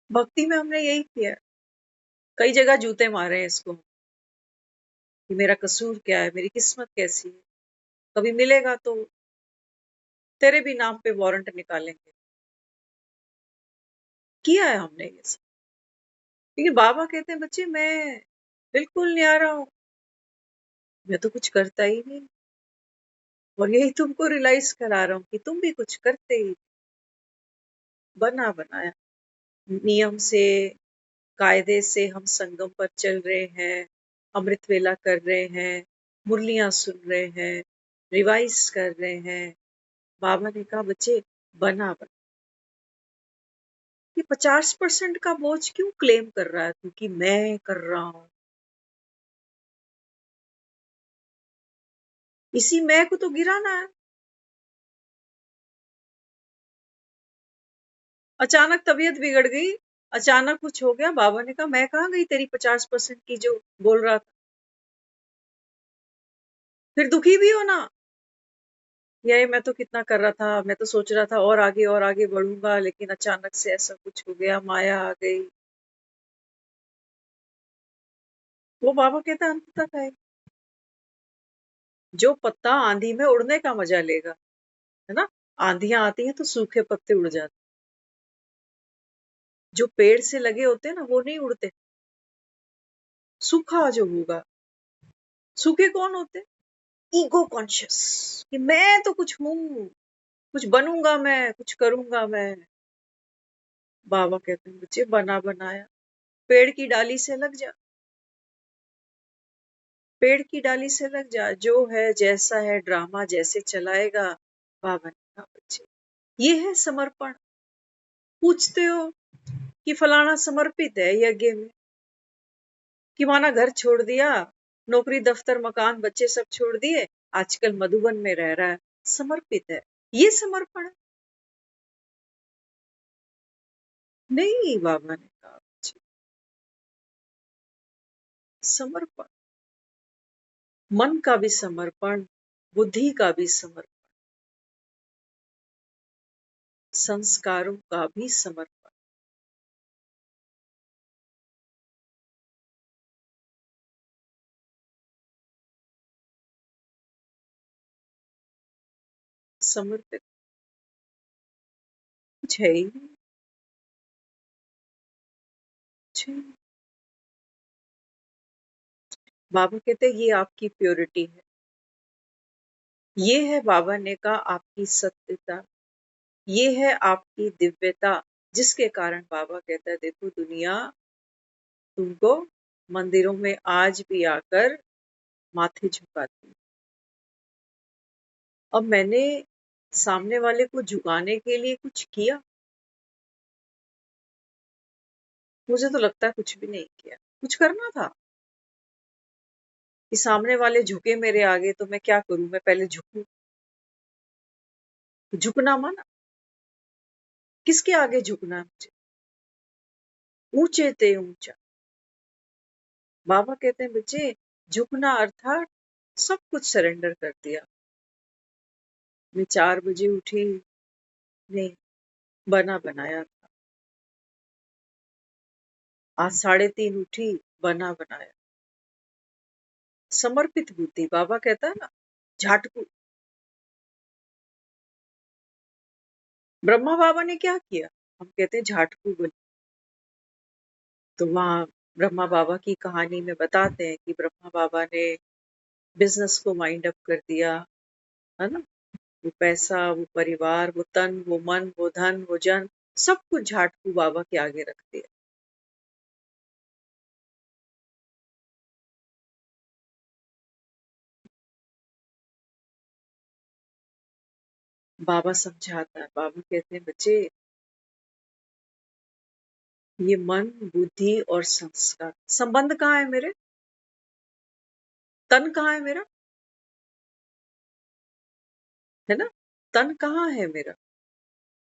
भक्ति में हमने यही किया, कई जगह जूते मारे हैं इसको कि मेरा कसूर क्या है, मेरी किस्मत कैसी है। कभी मिलेगा तो तेरे भी नाम पे वारंट निकालेंगे। किया है हमने ये सब। लेकिन बाबा कहते हैं बच्चे मैं बिल्कुल न्यारा हूं, मैं तो कुछ करता ही नहीं। और यही तुमको रियलाइज करा रहा हूं कि तुम भी कुछ करते ही। बना बनाया नियम से, कायदे से हम संगम पर चल रहे हैं, अमृत वेला कर रहे हैं, मुरलियां सुन रहे हैं, रिवाइज कर रहे हैं। बाबा ने कहा बच्चे बना बना। ये 50% का बोझ क्यों क्लेम कर रहा है तू कि मैं कर रहा हूं। इसी मैं को तो गिराना है। अचानक तबीयत बिगड़ गई, अचानक कुछ हो गया, बाबा ने कहा मैं कहाँ गई तेरी 50% की जो बोल रहा था। फिर दुखी भी हो ना, ये मैं तो कितना कर रहा था, मैं तो सोच रहा था और आगे बढ़ूंगा, लेकिन अचानक से ऐसा कुछ हो गया, माया आ गई। वो बाबा कहता अंत तक है। जो पत्ता आंधी में उड़ने का मजा लेगा, है ना, आंधियां आती हैं तो सूखे पत्ते उड़ जाते। जो पेड़ से लगे होते हैं ना, वो नहीं उड़ते। सूखा जो होगा, सूखे कौन होते? ईगो कॉन्शियस, कि मैं तो कुछ हूं, कुछ बनूंगा मैं, कुछ करूंगा मैं। बाबा कहते हैं बच्चे बना बनाया, पेड़ की डाली से लग जा, पेड़ की डाली से लग जा, जो है जैसा है ड्रामा जैसे चलाएगा। बाबा ने कहा बच्चे ये है समर्पण। पूछते हो कि फलाना समर्पित है यज्ञ में, कि माना घर छोड़ दिया, नौकरी दफ्तर मकान बच्चे सब छोड़ दिए, आजकल मधुबन में रह रहा है, समर्पित है, ये समर्पण है? नहीं, बाबा ने कहा बच्चे समर्पण, मन का भी समर्पण, बुद्धि का भी समर्पण, संस्कारों का भी समर्पण। समर्पित कुछ है ही नहीं, कुछ है ही नहीं। बाबा कहते ये आपकी प्योरिटी है, ये है बाबा ने कहा आपकी सत्यता, ये है आपकी दिव्यता, जिसके कारण बाबा कहता है देखो दुनिया तुमको मंदिरों में आज भी आकर माथे झुकाती है। अब मैंने सामने वाले को झुकाने के लिए कुछ किया? मुझे तो लगता है कुछ भी नहीं किया। कुछ करना था कि सामने वाले झुके मेरे आगे तो मैं क्या करूं, मैं पहले झुकूं। झुकना माना, किसके आगे झुकना है मुझे? ऊंचे ते ऊंचा। बाबा कहते हैं बच्चे झुकना अर्थात सब कुछ सरेंडर कर दिया। मैं 4 बजे उठी नहीं, बना बनाया था। आज 3:30 उठी, बना बनाया। समर्पित बुद्धि। बाबा कहता है ना, झाटकू। ब्रह्मा बाबा ने क्या किया? हम कहते हैं झाटकू बोले। तो वहां ब्रह्मा बाबा की कहानी में बताते हैं कि ब्रह्मा बाबा ने बिजनेस को माइंड अप कर दिया, है ना। वो पैसा, वो परिवार, वो तन, वो मन, वो धन, वो जन, सब कुछ झाटकू बाबा के आगे रख दिया। बाबा समझाता है, बाबा कहते हैं बच्चे, ये मन, बुद्धि और संस्कार, संबंध कहाँ है मेरे? तन कहाँ है मेरा? है ना। तन कहाँ है मेरा?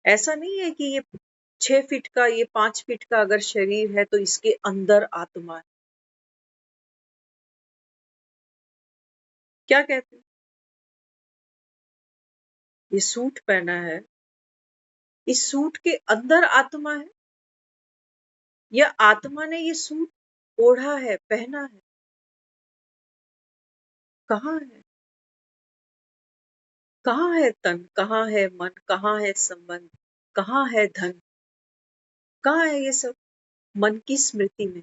ऐसा नहीं है कि ये 6 फीट का, ये 5 फीट का अगर शरीर है तो इसके अंदर आत्मा है। क्या कहते हैं? ये सूट पहना है, इस सूट के अंदर आत्मा है, या आत्मा ने ये सूट ओढ़ा है, पहना है? कहाँ है? कहाँ है तन? कहाँ है मन? कहाँ है संबंध? कहाँ है धन? कहाँ है ये सब? मन की स्मृति में।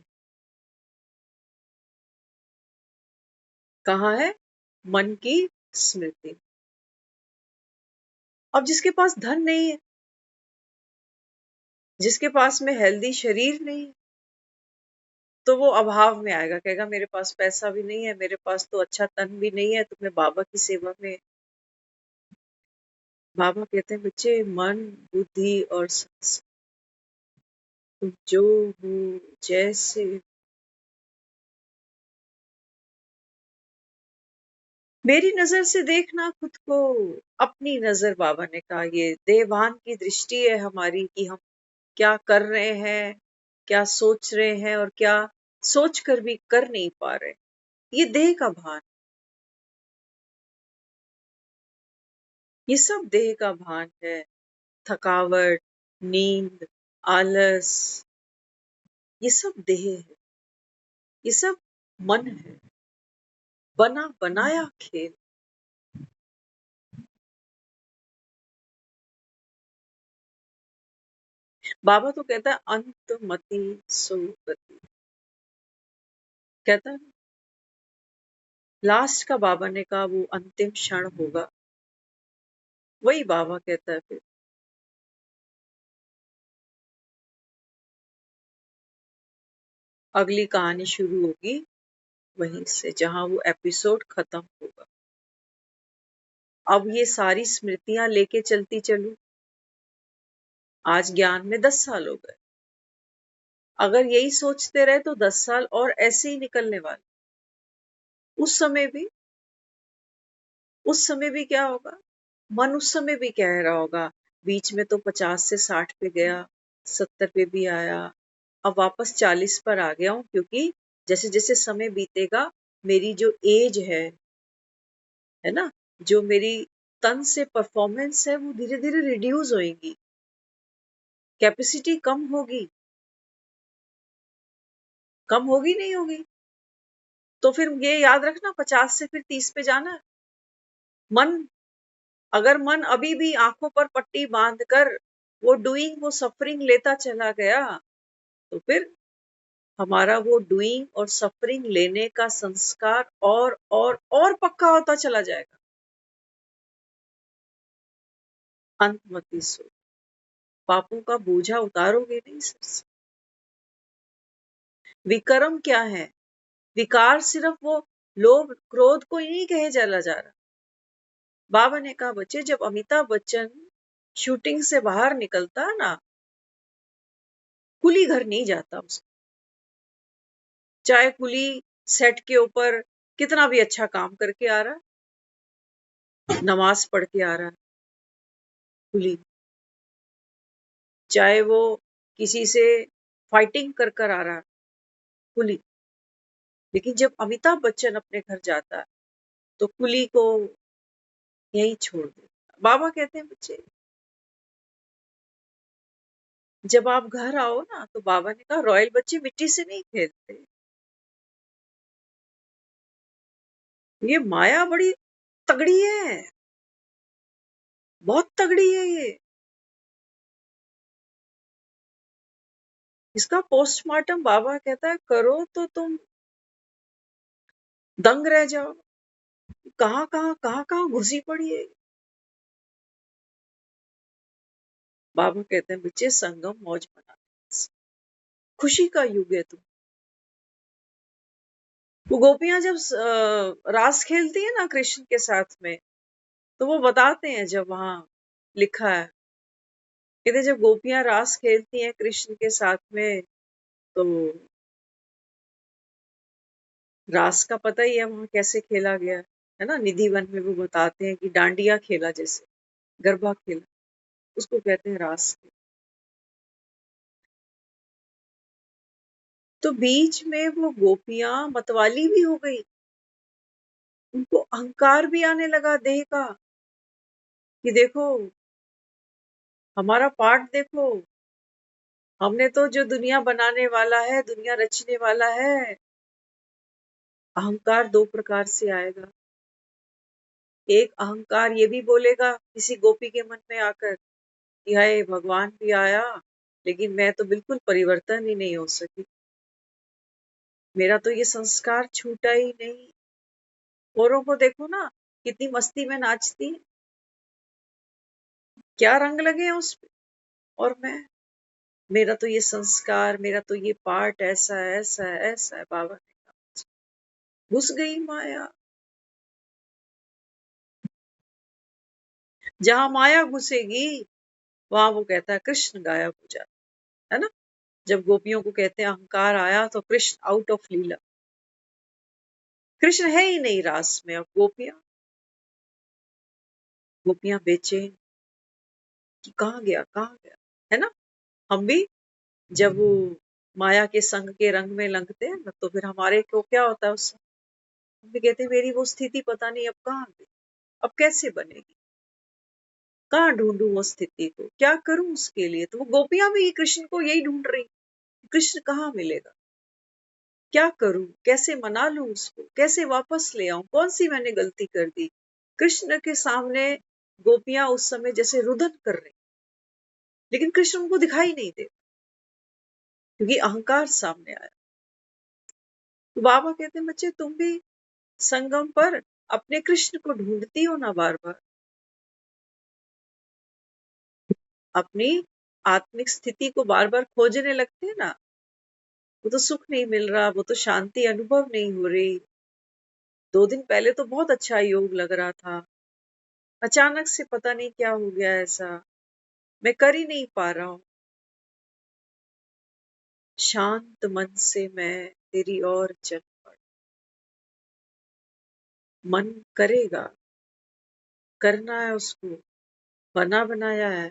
कहाँ है? मन की स्मृति। अब जिसके पास धन नहीं है, जिसके पास में हेल्दी शरीर नहीं है, तो वो अभाव में आएगा, कहेगा मेरे पास पैसा भी नहीं है, मेरे पास तो अच्छा तन भी नहीं है, तो मैं बाबा की सेवा में। बाबा कहते हैं बच्चे, मन, बुद्धि और संस्कार, तुम जो हो, जैसे, मेरी नजर से देखना खुद को। अपनी नजर, बाबा ने कहा, ये देवान की दृष्टि है हमारी कि हम क्या कर रहे हैं, क्या सोच रहे हैं, और क्या सोच कर भी कर नहीं पा रहे। ये देह का भान, ये सब देह का भान है। थकावट, नींद, आलस, ये सब देह है, ये सब मन है, बना बनाया खेल। बाबा तो कहता है अंत मति सुगति, कहता है लास्ट का, बाबा ने कहा वो अंतिम क्षण होगा, वही बाबा कहता है फिर अगली कहानी शुरू होगी वहीं से जहां वो एपिसोड खत्म होगा। अब ये सारी स्मृतियां लेके चलती चलूं। आज ज्ञान में 10 साल हो गए, अगर यही सोचते रहे तो 10 साल और ऐसे ही निकलने वाले। उस समय भी, उस समय भी क्या होगा? मन उस समय भी कह रहा होगा, बीच में तो 50 से 60 पे गया, 70 पे भी आया, अब वापस 40 पर आ गया हूं, क्योंकि जैसे जैसे समय बीतेगा मेरी जो एज है ना, जो मेरी तन से परफॉर्मेंस है वो धीरे धीरे रिड्यूस होएगी, कैपेसिटी कम होगी। कम होगी नहीं होगी? तो फिर ये याद रखना, 50 से फिर 30 पे जाना है। मन, अगर मन अभी भी आंखों पर पट्टी बांधकर वो डूइंग, वो सफरिंग लेता चला गया, तो फिर हमारा वो डूइंग और सफरिंग लेने का संस्कार और पक्का होता चला जाएगा। अंतमति सो, पापों का बोझा उतारोगे नहीं सर से। विकर्म क्या है? विकार सिर्फ वो लोभ क्रोध को ही नहीं कहे चला जा रहा। बाबा ने कहा बच्चे, जब अमिताभ बच्चन शूटिंग से बाहर निकलता है ना, कुली घर नहीं जाता उसका, चाहे कुली सेट के ऊपर कितना भी अच्छा काम करके आ रहा है, नमाज पढ़ के आ रहा है, कुली, चाहे वो किसी से फाइटिंग कर कर आ रहा है, कुली। लेकिन जब अमिताभ बच्चन अपने घर जाता है तो कुली को यहीं छोड़ देता। बाबा कहते हैं बच्चे, जब आप घर आओ ना, तो बाबा ने कहा रॉयल बच्चे मिट्टी से नहीं खेलते, ये माया बड़ी तगड़ी है, बहुत तगड़ी है ये। इसका पोस्टमार्टम बाबा कहता है करो तो तुम दंग रह जाओ। कहाँ घुसी पड़ी है। बाबा कहते हैं बच्चे संगम मौज मना, खुशी का युग है तुम। वो गोपियां जब रास खेलती है ना कृष्ण के साथ में, तो वो बताते हैं, जब वहां लिखा है, कहते जब गोपियां रास खेलती हैं कृष्ण के साथ में, तो रास का पता ही है वहां कैसे खेला गया है ना। निधि वन में वो बताते हैं कि डांडिया खेला, जैसे गरबा खेला, उसको कहते हैं रास खेल। तो बीच में वो गोपियां मतवाली भी हो गई, उनको अहंकार भी आने लगा देह का, कि देखो हमारा पार्ट देखो, हमने तो जो दुनिया बनाने वाला है, दुनिया रचने वाला है। अहंकार दो प्रकार से आएगा। एक अहंकार ये भी बोलेगा किसी गोपी के मन में आकर कि हाय भगवान भी आया, लेकिन मैं तो बिल्कुल परिवर्तन ही नहीं हो सकी, मेरा तो ये संस्कार छूटा ही नहीं। औरों को देखो ना कितनी मस्ती में नाचती है, क्या रंग लगे हैं उस पे, और मैं, मेरा तो ये संस्कार, मेरा तो ये पार्ट ऐसा है, ऐसा है, ऐसा है। बाबा ने कहा घुस गई माया। जहां माया घुसेगी वहां वो कहता है कृष्ण गायब हो जाता है ना। जब गोपियों को कहते हैं अहंकार आया तो कृष्ण आउट ऑफ लीला, कृष्ण है ही नहीं रास में। अब गोपियां गोपियां बेचैन कि कहाँ गया, है ना। हम भी जब वो माया के संग के रंग में लंघते हैं ना, तो फिर हमारे को क्या होता है उस समय, हम भी कहते हैं मेरी वो स्थिति पता नहीं अब कहाँ गई, अब कैसे बनेगी, कहाँ ढूंढूं वो स्थिति को, क्या करूं उसके लिए। तो वो गोपियां भी कृष्ण को यही ढूंढ रही, कृष्ण कहाँ मिलेगा, क्या करूं, कैसे मना लूं उसको, कैसे वापस ले आऊं, कौन सी मैंने गलती कर दी। कृष्ण के सामने गोपियां उस समय जैसे रुदन कर रही, लेकिन कृष्ण उनको दिखाई नहीं दे, क्योंकि अहंकार सामने आया। तो बाबा कहते हैं बच्चे तुम भी संगम पर अपने कृष्ण को ढूंढती हो ना बार बार, अपनी आत्मिक स्थिति को बार बार खोजने लगते हैं ना, वो तो सुख नहीं मिल रहा, वो तो शांति अनुभव नहीं हो रही। 2 दिन पहले तो बहुत अच्छा योग लग रहा था, अचानक से पता नहीं क्या हो गया ऐसा, मैं कर ही नहीं पा रहा हूं। शांत मन से मैं तेरी ओर चल पड़, मन करेगा, करना है उसको, बना बनाया है।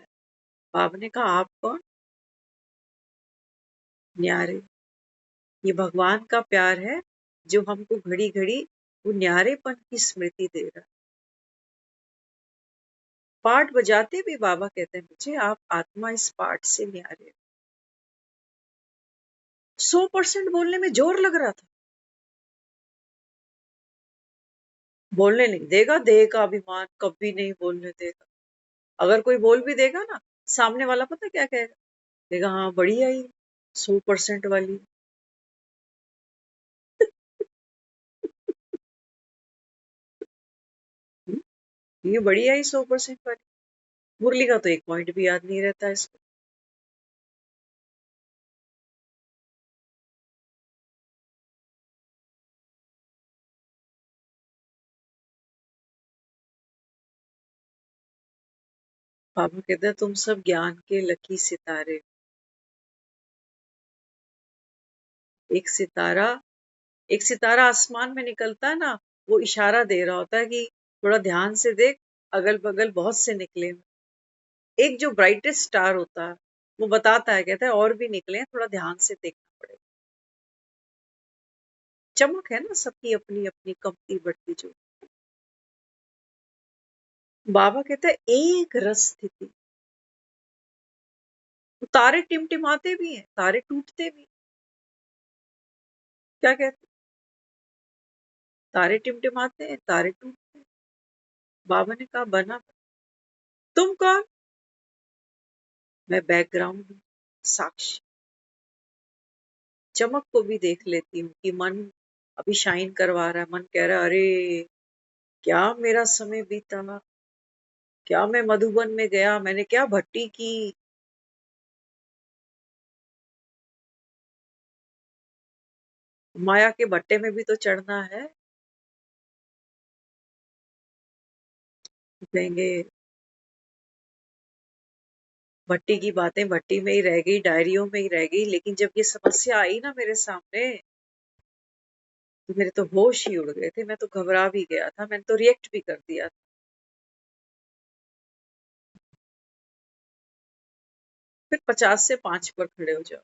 बाबा ने कहा आप कौन, न्यारे, ये भगवान का प्यार है जो हमको घड़ी घड़ी वो न्यारेपन की स्मृति दे रहा है। पाठ बजाते भी बाबा कहते हैं मुझे आप आत्मा इस पाठ से न्यारे। 100% बोलने में जोर लग रहा था, बोलने नहीं देगा, देह का अभिमान कभी नहीं बोलने देगा। अगर कोई बोल भी देगा ना, सामने वाला पता क्या कहेगा, कहेगा हाँ बढ़िया ही 100% वाली। ये बढ़िया ही 100% वाली। मुरली का तो एक पॉइंट भी याद नहीं रहता इसको। बाबा कहते हैं तुम सब ज्ञान के लकी सितारे। एक सितारा, एक सितारा आसमान में निकलता है ना, वो इशारा दे रहा होता है कि थोड़ा ध्यान से देख, अगल बगल बहुत से निकले। एक जो ब्राइटेस्ट स्टार होता है वो बताता है, कहता है और भी निकले हैं, थोड़ा ध्यान से देखना पड़ेगा। चमक है ना सबकी अपनी अपनी, कमती बढ़ती जो। बाबा कहता है एक रस स्थिति, तो तारे टिमटिमाते भी हैं, तारे टूटते भी। क्या कहते, तारे टिमटिमाते हैं, तारे टूटते हैं। बाबा ने कहा बना। तुम कौन? मैं बैकग्राउंड हूँ, साक्षी। चमक को भी देख लेती हूँ कि मन अभी शाइन करवा रहा है। मन कह रहा है अरे क्या मेरा समय बीता, क्या मैं मधुबन में गया, मैंने क्या भट्टी की। माया के भट्टे में भी तो चढ़ना है। कहेंगे भट्टी की बातें भट्टी में ही रह गई, डायरियों में ही रह गई, लेकिन जब ये समस्या आई ना मेरे सामने, तो मेरे तो होश ही उड़ गए थे। मैं तो घबरा भी गया था, मैंने तो रिएक्ट भी कर दिया था। फिर 50 से 5 पर खड़े हो जाओ।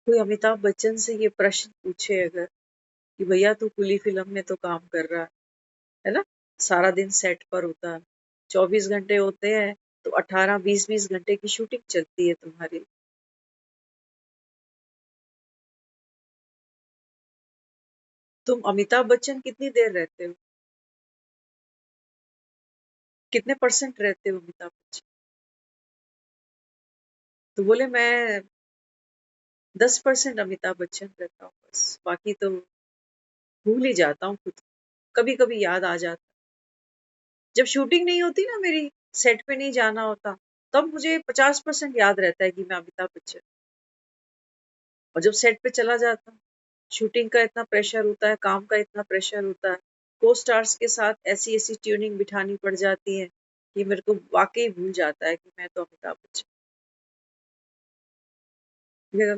कोई अमिताभ बच्चन से ये प्रश्न पूछे अगर कि भैया तू कुली फिल्म में तो काम कर रहा है ना, सारा दिन सेट पर होता है, 24 घंटे होते हैं, तो 18 20 घंटे की शूटिंग चलती है तुम्हारी। तुम अमिताभ बच्चन कितनी देर रहते हो? कितने परसेंट रहते हो अमिताभ बच्चन? तो बोले मैं 10% अमिताभ बच्चन रहता हूँ बस, बाकी तो भूल ही जाता हूँ खुद। कभी कभी याद आ जाता। जब शूटिंग नहीं होती ना मेरी, सेट पे नहीं जाना होता, तब मुझे 50% याद रहता है कि मैं अमिताभ बच्चन। और जब सेट पे चला जाता हूँ, शूटिंग का इतना प्रेशर होता है, काम का इतना प्रेशर होता है, को स्टार्स के साथ ऐसी ऐसी ट्यूनिंग बिठानी पड़ जाती है कि मेरे को वाकई भूल जाता है कि मैं तो अमिताभ बच्चन।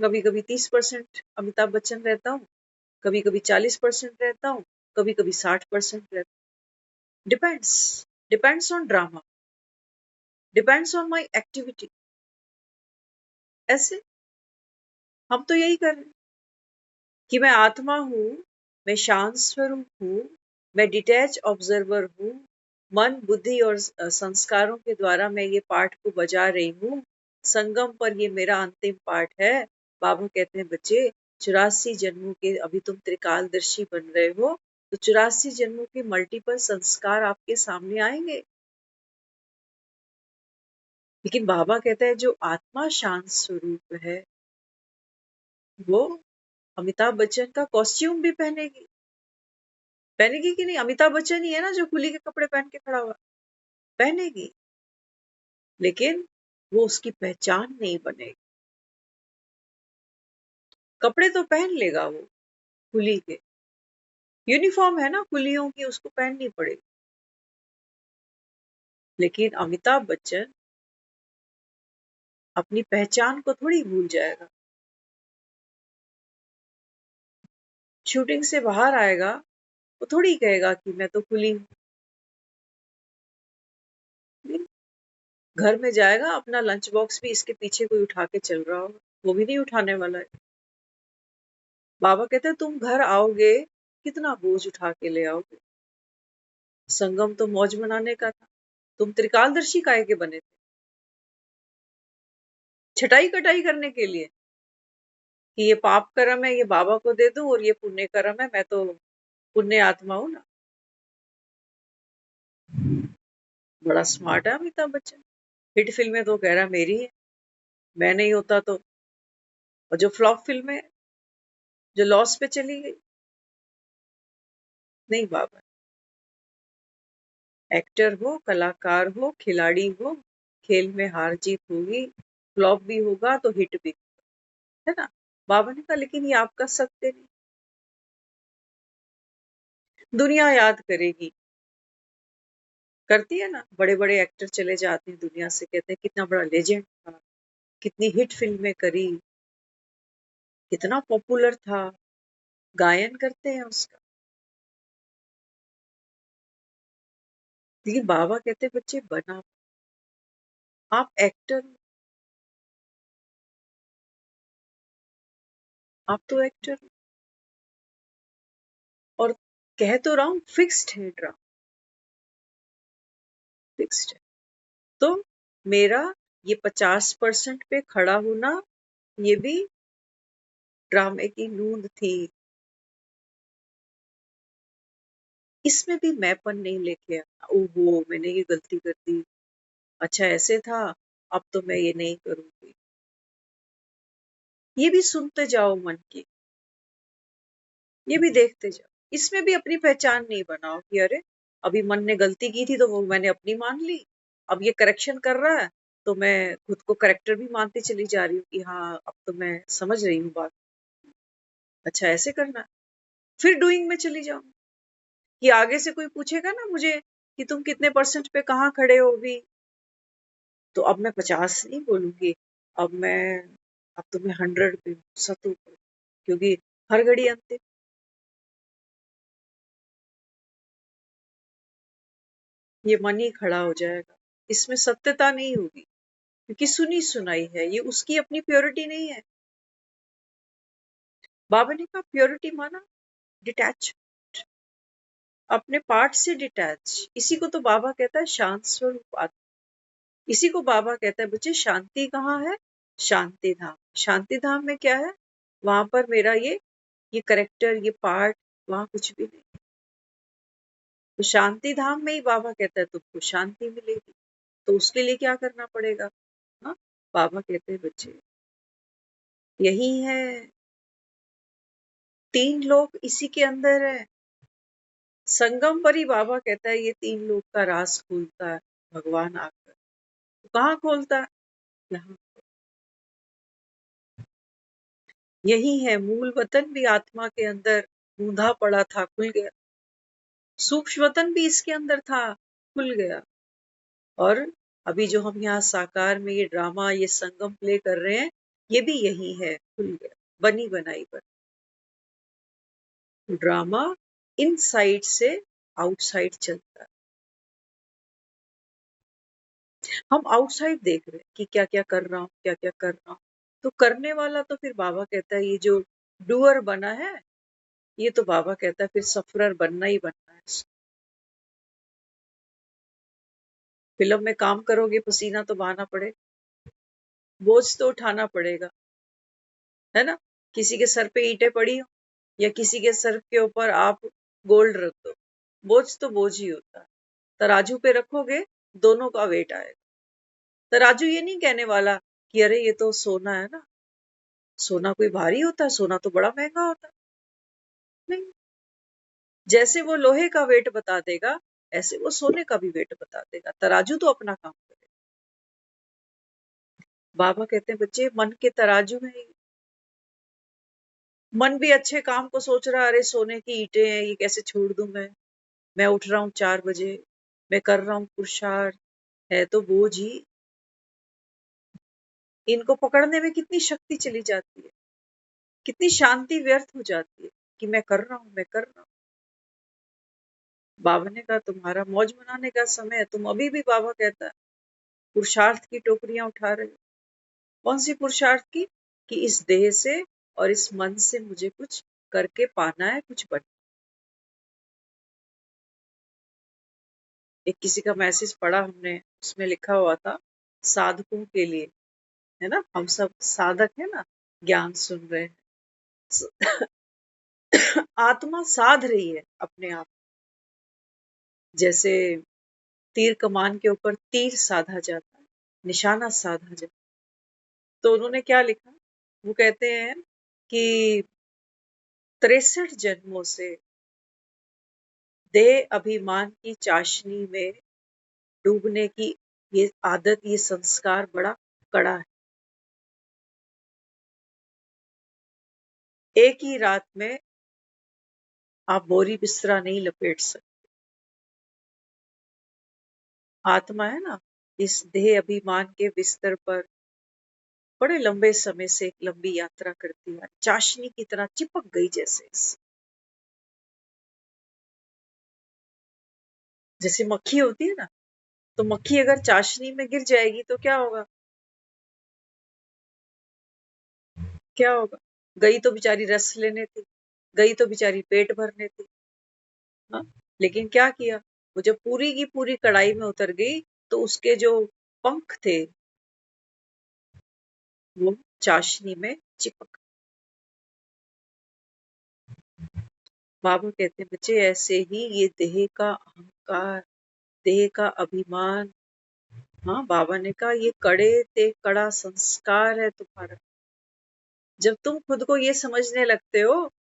कभी कभी 30% अमिताभ बच्चन रहता हूँ, कभी कभी 40% रहता हूँ, कभी कभी 60% रहता हूँ। Depends, depends on drama, depends on my activity. ऐसे हम तो यही कर रहे हैं कि मैं आत्मा हूँ, मैं शांत स्वरूप हूँ, मैं डिटैच ऑब्जर्वर हूँ। मन बुद्धि और संस्कारों के द्वारा मैं ये पाठ को बजा रही हूँ। संगम पर ये मेरा अंतिम पाठ है। बाबा कहते हैं बच्चे, 84 जन्मों के अभी तुम त्रिकालदर्शी बन रहे हो, तो 84 जन्मों के मल्टीपल संस्कार आपके सामने आएंगे। लेकिन बाबा कहता है जो आत्मा शांत स्वरूप है, वो अमिताभ बच्चन का कॉस्ट्यूम भी पहनेगी। पहनेगी कि नहीं? अमिताभ बच्चन ही है ना जो कुली के कपड़े पहन के खड़ा हुआ। पहनेगी, लेकिन वो उसकी पहचान नहीं बनेगी। कपड़े तो पहन लेगा वो कुली के, यूनिफॉर्म है ना कुलियों की, उसको पहननी पड़ेगी। लेकिन अमिताभ बच्चन अपनी पहचान को थोड़ी भूल जाएगा। शूटिंग से बाहर आएगा, वो थोड़ी कहेगा कि मैं तो कुली हूँ। घर में जाएगा, अपना लंच बॉक्स भी इसके पीछे कोई उठा के चल रहा होगा, वो भी नहीं उठाने वाला है। बाबा कहते हैं तुम घर आओगे, कितना बोझ उठा के ले आओगे। संगम तो मौज मनाने का था, तुम त्रिकालदर्शी काहे के बने थे? छटाई कटाई करने के लिए कि ये पाप कर्म है, ये बाबा को दे दूं, और ये पुण्य कर्म है, मैं तो पुण्य आत्मा हूं ना। बड़ा स्मार्ट है अमिताभ बच्चन। हिट फिल्में तो कह रहा मेरी है, मैं नहीं होता तो। और जो फ्लॉप फिल्में, जो लॉस पे चली गई, नहीं बाबा। एक्टर हो, कलाकार हो, खिलाड़ी हो, खेल में हार जीत होगी, फ्लॉप भी होगा तो हिट भी, है ना। बाबा ने कहा लेकिन ये आप कर सकते नहीं, दुनिया याद करेगी। करती है ना, बड़े बड़े एक्टर चले जाते हैं दुनिया से, कहते हैं कितना बड़ा लेजेंड था, कितनी हिट फिल्में करी, कितना पॉपुलर था, गायन करते हैं उसका। लेकिन बाबा कहते बच्चे बना, आप एक्टर, आप तो एक्टर, और कह तो रहा हूं फिक्स्ड है ड्रामा, फिक्स्ड है। तो मेरा ये 50% पे खड़ा होना, ये भी ड्रामे की नूंद थी। इसमें भी मैंपन नहीं लेके आना, ओहो मैंने ये गलती कर दी, अच्छा ऐसे था, अब तो मैं ये नहीं करूंगी। ये भी सुनते जाओ मन की, ये भी देखते जाओ। इसमें भी अपनी पहचान नहीं बनाओ कि अरे अभी मन ने गलती की थी तो वो मैंने अपनी मान ली, अब ये करेक्शन कर रहा है तो मैं खुद को करेक्टर भी मानती चली जा रही हूँ कि हाँ अब तो मैं समझ रही हूँ बात, अच्छा ऐसे करना है। फिर डूइंग में चली जाऊँ कि आगे से कोई पूछेगा ना मुझे कि तुम कितने परसेंट पे कहाँ खड़े हो अभी, तो अब मैं 50 नहीं बोलूंगी, अब मैं अब तो मैं 100 पे हूँ, 100 पे, क्योंकि हर घड़ी अंतिम। ये मन ही खड़ा हो जाएगा, इसमें सत्यता नहीं होगी, क्योंकि सुनी सुनाई है, ये उसकी अपनी प्योरिटी नहीं है। बाबा ने कहा प्योरिटी माना डिटैच, अपने पार्ट से डिटैच, इसी को तो बाबा कहता है शांत स्वरूप आत्मा। इसी को बाबा कहता है बच्चे शांति कहाँ है, शांति धाम। शांति धाम में क्या है, वहां पर मेरा ये करेक्टर, ये पार्ट, वहां कुछ भी नहीं। तो शांति धाम में ही बाबा कहता है तुमको शांति मिलेगी, तो उसके लिए क्या करना पड़ेगा। हाँ, बाबा कहते हैं बच्चे यही है, 3 लोक इसी के अंदर है। संगम पर ही बाबा कहता है ये 3 लोक का राज खोलता है भगवान आकर। तो कहाँ खोलता है, यहाँ। यही है मूल वतन भी आत्मा के अंदर बूंदा पड़ा था, खुल गया। सूक्ष्म वतन भी इसके अंदर था, खुल गया। और अभी जो हम यहाँ साकार में ये ड्रामा, ये संगम प्ले कर रहे हैं, ये भी यही है, खुल गया, बनी बनाई पर। ड्रामा इनसाइड से आउटसाइड चलता है। हम आउटसाइड देख रहे हैं कि क्या क्या कर रहा हूँ, क्या क्या कर रहा हूँ, तो करने वाला तो फिर बाबा कहता है ये जो डूअर बना है, ये तो बाबा कहता है फिर सफरर बनना ही बनना है। फिल्म में काम करोगे पसीना तो बहाना पड़े, बोझ तो उठाना पड़ेगा, है ना। किसी के सर पे ईंटें पड़ी हो या किसी के सर के ऊपर आप गोल्ड रख दो, बोझ तो बोझ ही होता है। तराजू पे रखोगे, दोनों का वेट आएगा। तराजू ये नहीं कहने वाला कि अरे ये तो सोना है ना, सोना कोई भारी होता है, सोना तो बड़ा महंगा होता है, नहीं। जैसे वो लोहे का वेट बता देगा, ऐसे वो सोने का भी वेट बता देगा, तराजू तो अपना काम करेगा। बाबा कहते हैं बच्चे मन के तराजू में ही, मन भी अच्छे काम को सोच रहा है, अरे सोने की ईंटें हैं ये कैसे छोड़ दूं मैं उठ रहा हूँ 4 बजे, मैं कर रहा हूँ पुरुषार्थ, है तो बोझ ही। इनको पकड़ने में कितनी शक्ति चली जाती है, कितनी शांति व्यर्थ हो जाती है कि मैं कर रहा हूँ, मैं कर रहा हूँ। बाबा ने कहा तुम्हारा मौज मनाने का समय है, तुम अभी भी, बाबा कहता है, पुरुषार्थ की टोकरियां उठा रहे हो। कौन सी पुरुषार्थ की, कि इस देह से और इस मन से मुझे कुछ करके पाना है, कुछ बन। एक किसी का मैसेज पढ़ा हमने, उसमें लिखा हुआ था साधकों के लिए, है ना, हम सब साधक है ना, ज्ञान सुन रहे हैं। आत्मा साध रही है अपने आप, जैसे तीर कमान के ऊपर तीर साधा जाता है, निशाना साधा जाता है। तो उन्होंने क्या लिखा, वो कहते हैं कि 63 जन्मों से देह अभिमान की चाशनी में डूबने की ये आदत, ये संस्कार बड़ा कड़ा है। एक ही रात में आप बोरी बिस्तरा नहीं लपेट सकते। आत्मा है ना, इस देह अभिमान के बिस्तर पर बड़े लंबे समय से एक लंबी यात्रा करती है, चाशनी की तरह चिपक गई, जैसे मक्खी होती है ना, तो मक्खी अगर चाशनी में गिर जाएगी तो क्या होगा, क्या होगा। गई तो बेचारी रस लेने थी, गई तो बेचारी पेट भरने थी, हाँ? लेकिन क्या किया, वो जब पूरी की पूरी कढ़ाई में उतर गई, तो उसके जो पंख थे वो चाशनी में चिपक, बाबा कहते हैं बच्चे ऐसे ही ये देह का अहंकार, देह का अभिमान, हाँ बाबा ने कहा ये कड़े ते कड़ा संस्कार है तुम्हारा। जब तुम खुद को ये समझने लगते हो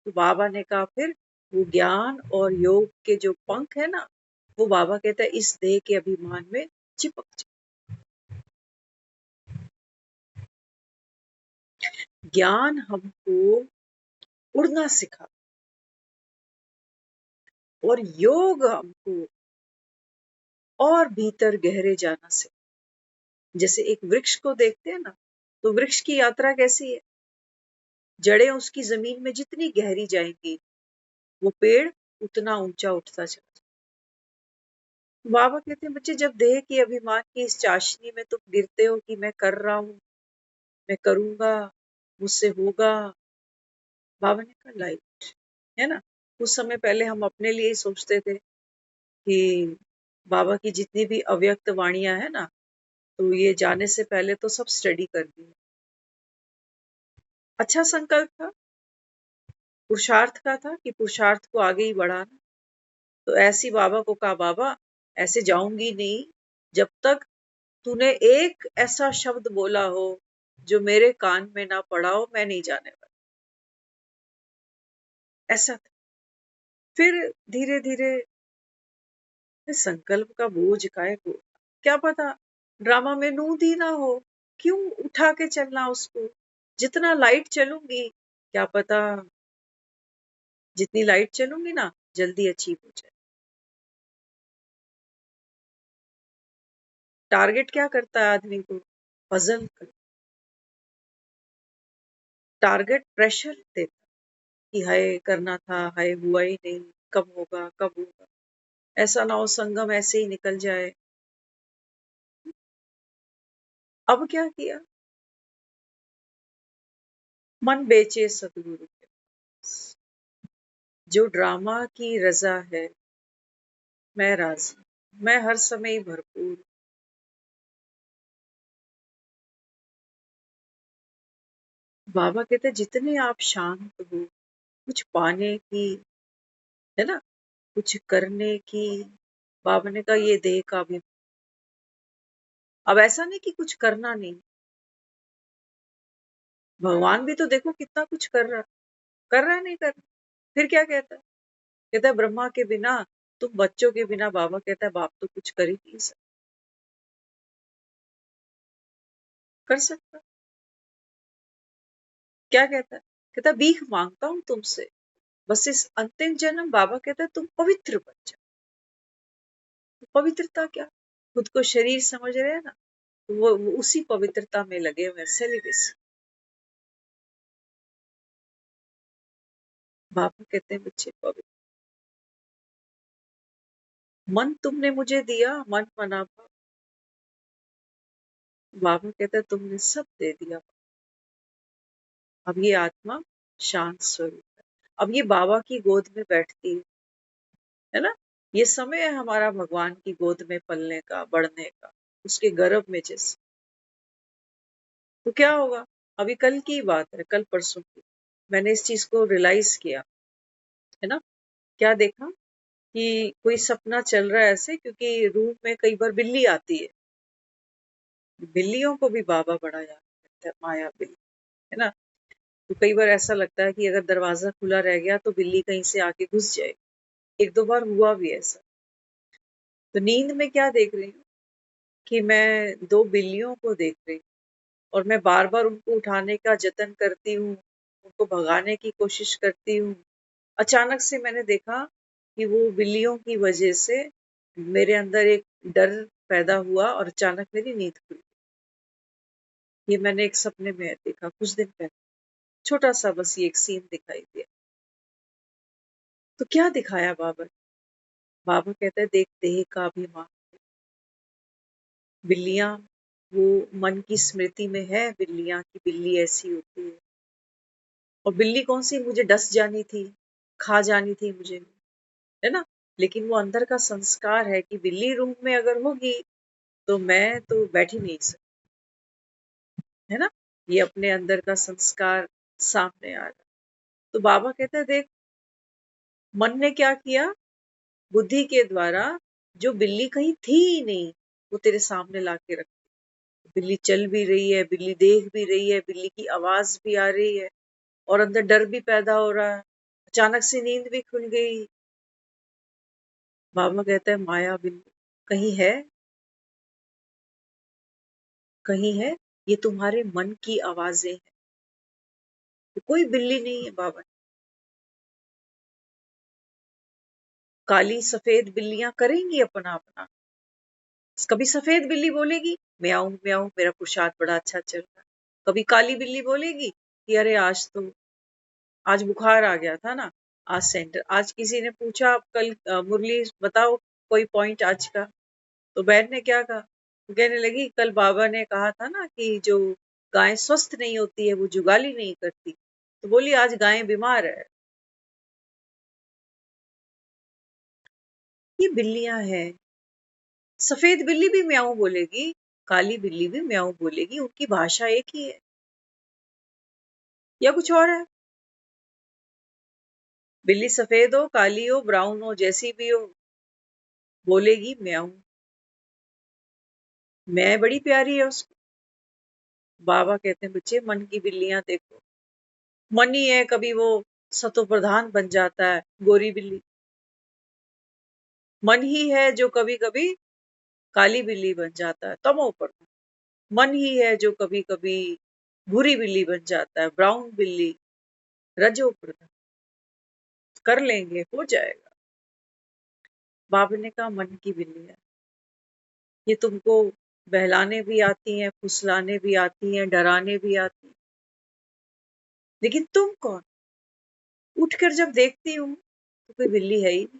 तो बाबा ने कहा फिर वो ज्ञान और योग के जो पंख है ना, वो बाबा कहता है इस देह के अभिमान में चिपक जाओ। ज्ञान हमको उड़ना सिखा और योग हमको और भीतर गहरे जाना सिखा। जैसे एक वृक्ष को देखते हैं ना, तो वृक्ष की यात्रा कैसी है, जड़ें उसकी जमीन में जितनी गहरी जाएंगी वो पेड़ उतना ऊंचा उठता चला जाए। बाबा कहते हैं बच्चे जब देह की अभिमान की इस चाशनी में तुम गिरते हो कि मैं कर रहा हूं, मैं करूंगा, मुझसे होगा, बाबा ने कहा लाइट है ना। उस समय पहले हम अपने लिए ही सोचते थे कि बाबा की जितनी भी अव्यक्त वाणियां है ना, तो ये जाने से पहले तो सब स्टडी कर ली। अच्छा संकल्प था, पुरुषार्थ का था कि पुरुषार्थ को आगे ही बढ़ाना। तो ऐसी बाबा को कहा बाबा ऐसे जाऊंगी नहीं जब तक तूने एक ऐसा शब्द बोला हो जो मेरे कान में ना पड़ा हो, मैं नहीं जाने वाला। ऐसा था। फिर धीरे धीरे संकल्प का बोझ काय को, क्या पता ड्रामा में नूंद ही ना हो, क्यों उठा के चलना उसको। जितना लाइट चलूंगी, क्या पता जितनी लाइट चलूंगी ना जल्दी अचीव हो जाए। टारगेट क्या करता है आदमी को, पजल कर, टारगेट प्रेशर देता कि हाय करना था, हाय हुआ ही नहीं, कब होगा कब होगा, ऐसा ना हो संगम ऐसे ही निकल जाए। अब क्या किया, मन बेचे सतगुरु के पास। जो ड्रामा की रजा है मैं राजी, मैं हर समय ही भरपूर। बाबा कहते जितने आप शांत हो, कुछ पाने की, है ना, कुछ करने की, बाबा ने कहा ये देह का भी। अब ऐसा नहीं कि कुछ करना नहीं, भगवान भी तो देखो कितना कुछ कर रहा है नहीं कर रहा। फिर क्या कहता है ब्रह्मा के बिना, तुम बच्चों के बिना, बाबा कहता है बाप तो कुछ कर ही नहीं कर सकता। क्या कहता है भीख मांगता हूं तुमसे, बस इस अंतिम जन्म, बाबा कहता है तुम पवित्र बन जाओ। पवित्रता क्या, खुद को शरीर समझ रहे हैं ना, वो उसी पवित्रता में लगे हुए, सेलिब्रेसी। बाबा कहते हैं बच्चे पवित्र, मन तुमने मुझे दिया, मन मना पाप। बाबा कहता है तुमने सब दे दिया, अब ये आत्मा शांत स्वरूप है, अब ये बाबा की गोद में बैठती है ना। ये समय है हमारा भगवान की गोद में पलने का, बढ़ने का, उसके गर्भ में। जैसे तो क्या होगा, अभी कल की बात है, कल परसों की, मैंने इस चीज को रियलाइज किया, है ना। क्या देखा कि कोई सपना चल रहा है ऐसे, क्योंकि रूम में कई बार बिल्ली आती है, बिल्लियों को भी बाबा बड़ा याद करता है, माया बिल्ली, है ना। तो कई बार ऐसा लगता है कि अगर दरवाजा खुला रह गया तो बिल्ली कहीं से आके घुस जाए। एक दो बार हुआ भी ऐसा। तो नींद में क्या देख रही हूँ कि मैं दो बिल्लियों को देख रही हूँ, और मैं बार बार उनको उठाने का जतन करती हूँ, उनको भगाने की कोशिश करती हूँ। अचानक से मैंने देखा कि वो बिल्लियों की वजह से मेरे अंदर एक डर पैदा हुआ और अचानक मेरी नींद खुली। ये मैंने एक सपने में देखा कुछ दिन पहले, छोटा सा बस ये एक सीन दिखाई दिया। तो क्या दिखाया बाबा ने? बाबा कहता है देख देह का अभिमान, बिल्लियां वो मन की स्मृति में है, बिल्लियां की बिल्ली ऐसी होती है। और बिल्ली कौन सी मुझे डस जानी थी, खा जानी थी मुझे, है ना। लेकिन वो अंदर का संस्कार है कि बिल्ली रूम में अगर होगी तो मैं तो बैठ ही नहीं सकती, है ना। ये अपने अंदर का संस्कार सामने आ रहा। तो बाबा कहते हैं देख मन ने क्या किया, बुद्धि के द्वारा जो बिल्ली कहीं थी ही नहीं वो तेरे सामने लाके रख। बिल्ली चल भी रही है, बिल्ली देख भी रही है, बिल्ली की आवाज भी आ रही है और अंदर डर भी पैदा हो रहा है। अचानक से नींद भी खुल गई। बाबा कहता है माया बिल्ली कहीं है, कहीं है, ये तुम्हारे मन की आवाजें हैं, कोई बिल्ली नहीं है। बाबा, काली सफेद बिल्लियां करेंगी अपना अपना। कभी सफेद बिल्ली बोलेगी म्याऊं म्याऊं मेरा पुरुषार्थ बड़ा अच्छा चल रहा है। कभी काली बिल्ली बोलेगी कि अरे आज बुखार आ गया था ना, आज सेंटर, आज किसी ने पूछा कल मुरली बताओ कोई पॉइंट आज का, तो बहन ने क्या कहा, वो कहने लगी कल बाबा ने कहा था ना कि जो गाय स्वस्थ नहीं होती है वो जुगाली नहीं करती, तो बोली आज गाय बीमार है। ये बिल्लियां हैं। सफेद बिल्ली भी म्याऊं बोलेगी, काली बिल्ली भी म्याऊं बोलेगी, उनकी भाषा एक ही है या कुछ और है। बिल्ली सफेद हो, काली हो, ब्राउन हो, जैसी भी हो, बोलेगी म्याऊं। मैं बड़ी प्यारी है उसको। बाबा कहते हैं बच्चे मन की बिल्लियां देखो, मन ही है कभी वो सतो प्रधान बन जाता है गोरी बिल्ली, मन ही है जो कभी कभी काली बिल्ली बन जाता है तमो प्रधान, मन ही है जो कभी कभी भूरी बिल्ली बन जाता है ब्राउन बिल्ली, रजो प्रधान। कर लेंगे, हो जाएगा। बाबा ने कहा मन की बिल्ली है, ये तुमको बहलाने भी आती हैं, फुसलाने भी आती हैं, डराने भी आती हैं, लेकिन तुम कौन। उठकर जब देखती हूँ तो कोई बिल्ली है ही नहीं।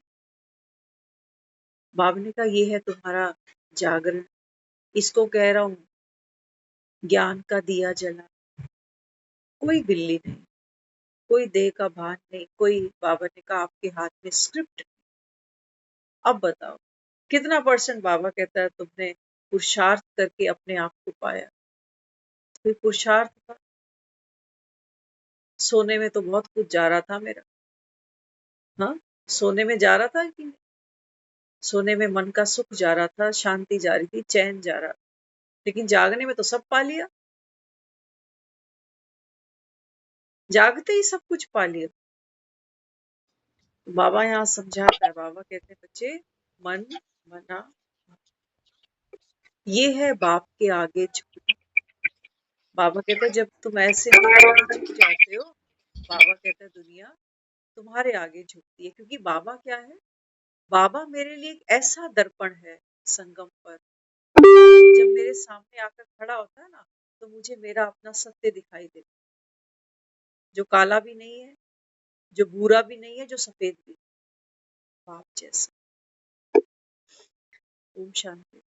बाबा ने कहा ये है तुम्हारा जागरण, इसको कह रहा हूं ज्ञान का दिया जला। कोई बिल्ली नहीं, कोई देह का भान नहीं, कोई, बाबा ने कहा आपके हाथ में स्क्रिप्ट। अब बताओ कितना परसेंट बाबा कहता है तुमने पुरुषार्थ करके अपने आप को पाया। कोई पुरुषार्थ था, सोने में तो बहुत कुछ जा रहा था मेरा। हाँ, सोने में जा रहा था कि नहीं? सोने में मन का सुख जा रहा था, शांति जा रही थी, चैन जा रहा, लेकिन जागने में तो सब पा लिया। जागते ही सब कुछ पा लिया। बाबा यहाँ समझाता है, बाबा कहते हैं बच्चे मन, मना, ये है बाप के आगे झुक। बाबा कहते हैं जब तुम ऐसे मेरे आगे झुक जाते हो, बाबा कहते हैं दुनिया तुम्हारे आगे झुकती है, क्योंकि बाबा क्या है, बाबा मेरे लिए एक ऐसा दर्पण है संगम पर, जब मेरे सामने आकर खड़ा होता है ना तो मुझे मेरा अपना सत्य दिखाई देता है, जो काला भी नहीं है, जो भूरा भी नहीं है, जो सफेद भी, बाप जैसा। ओम शांति।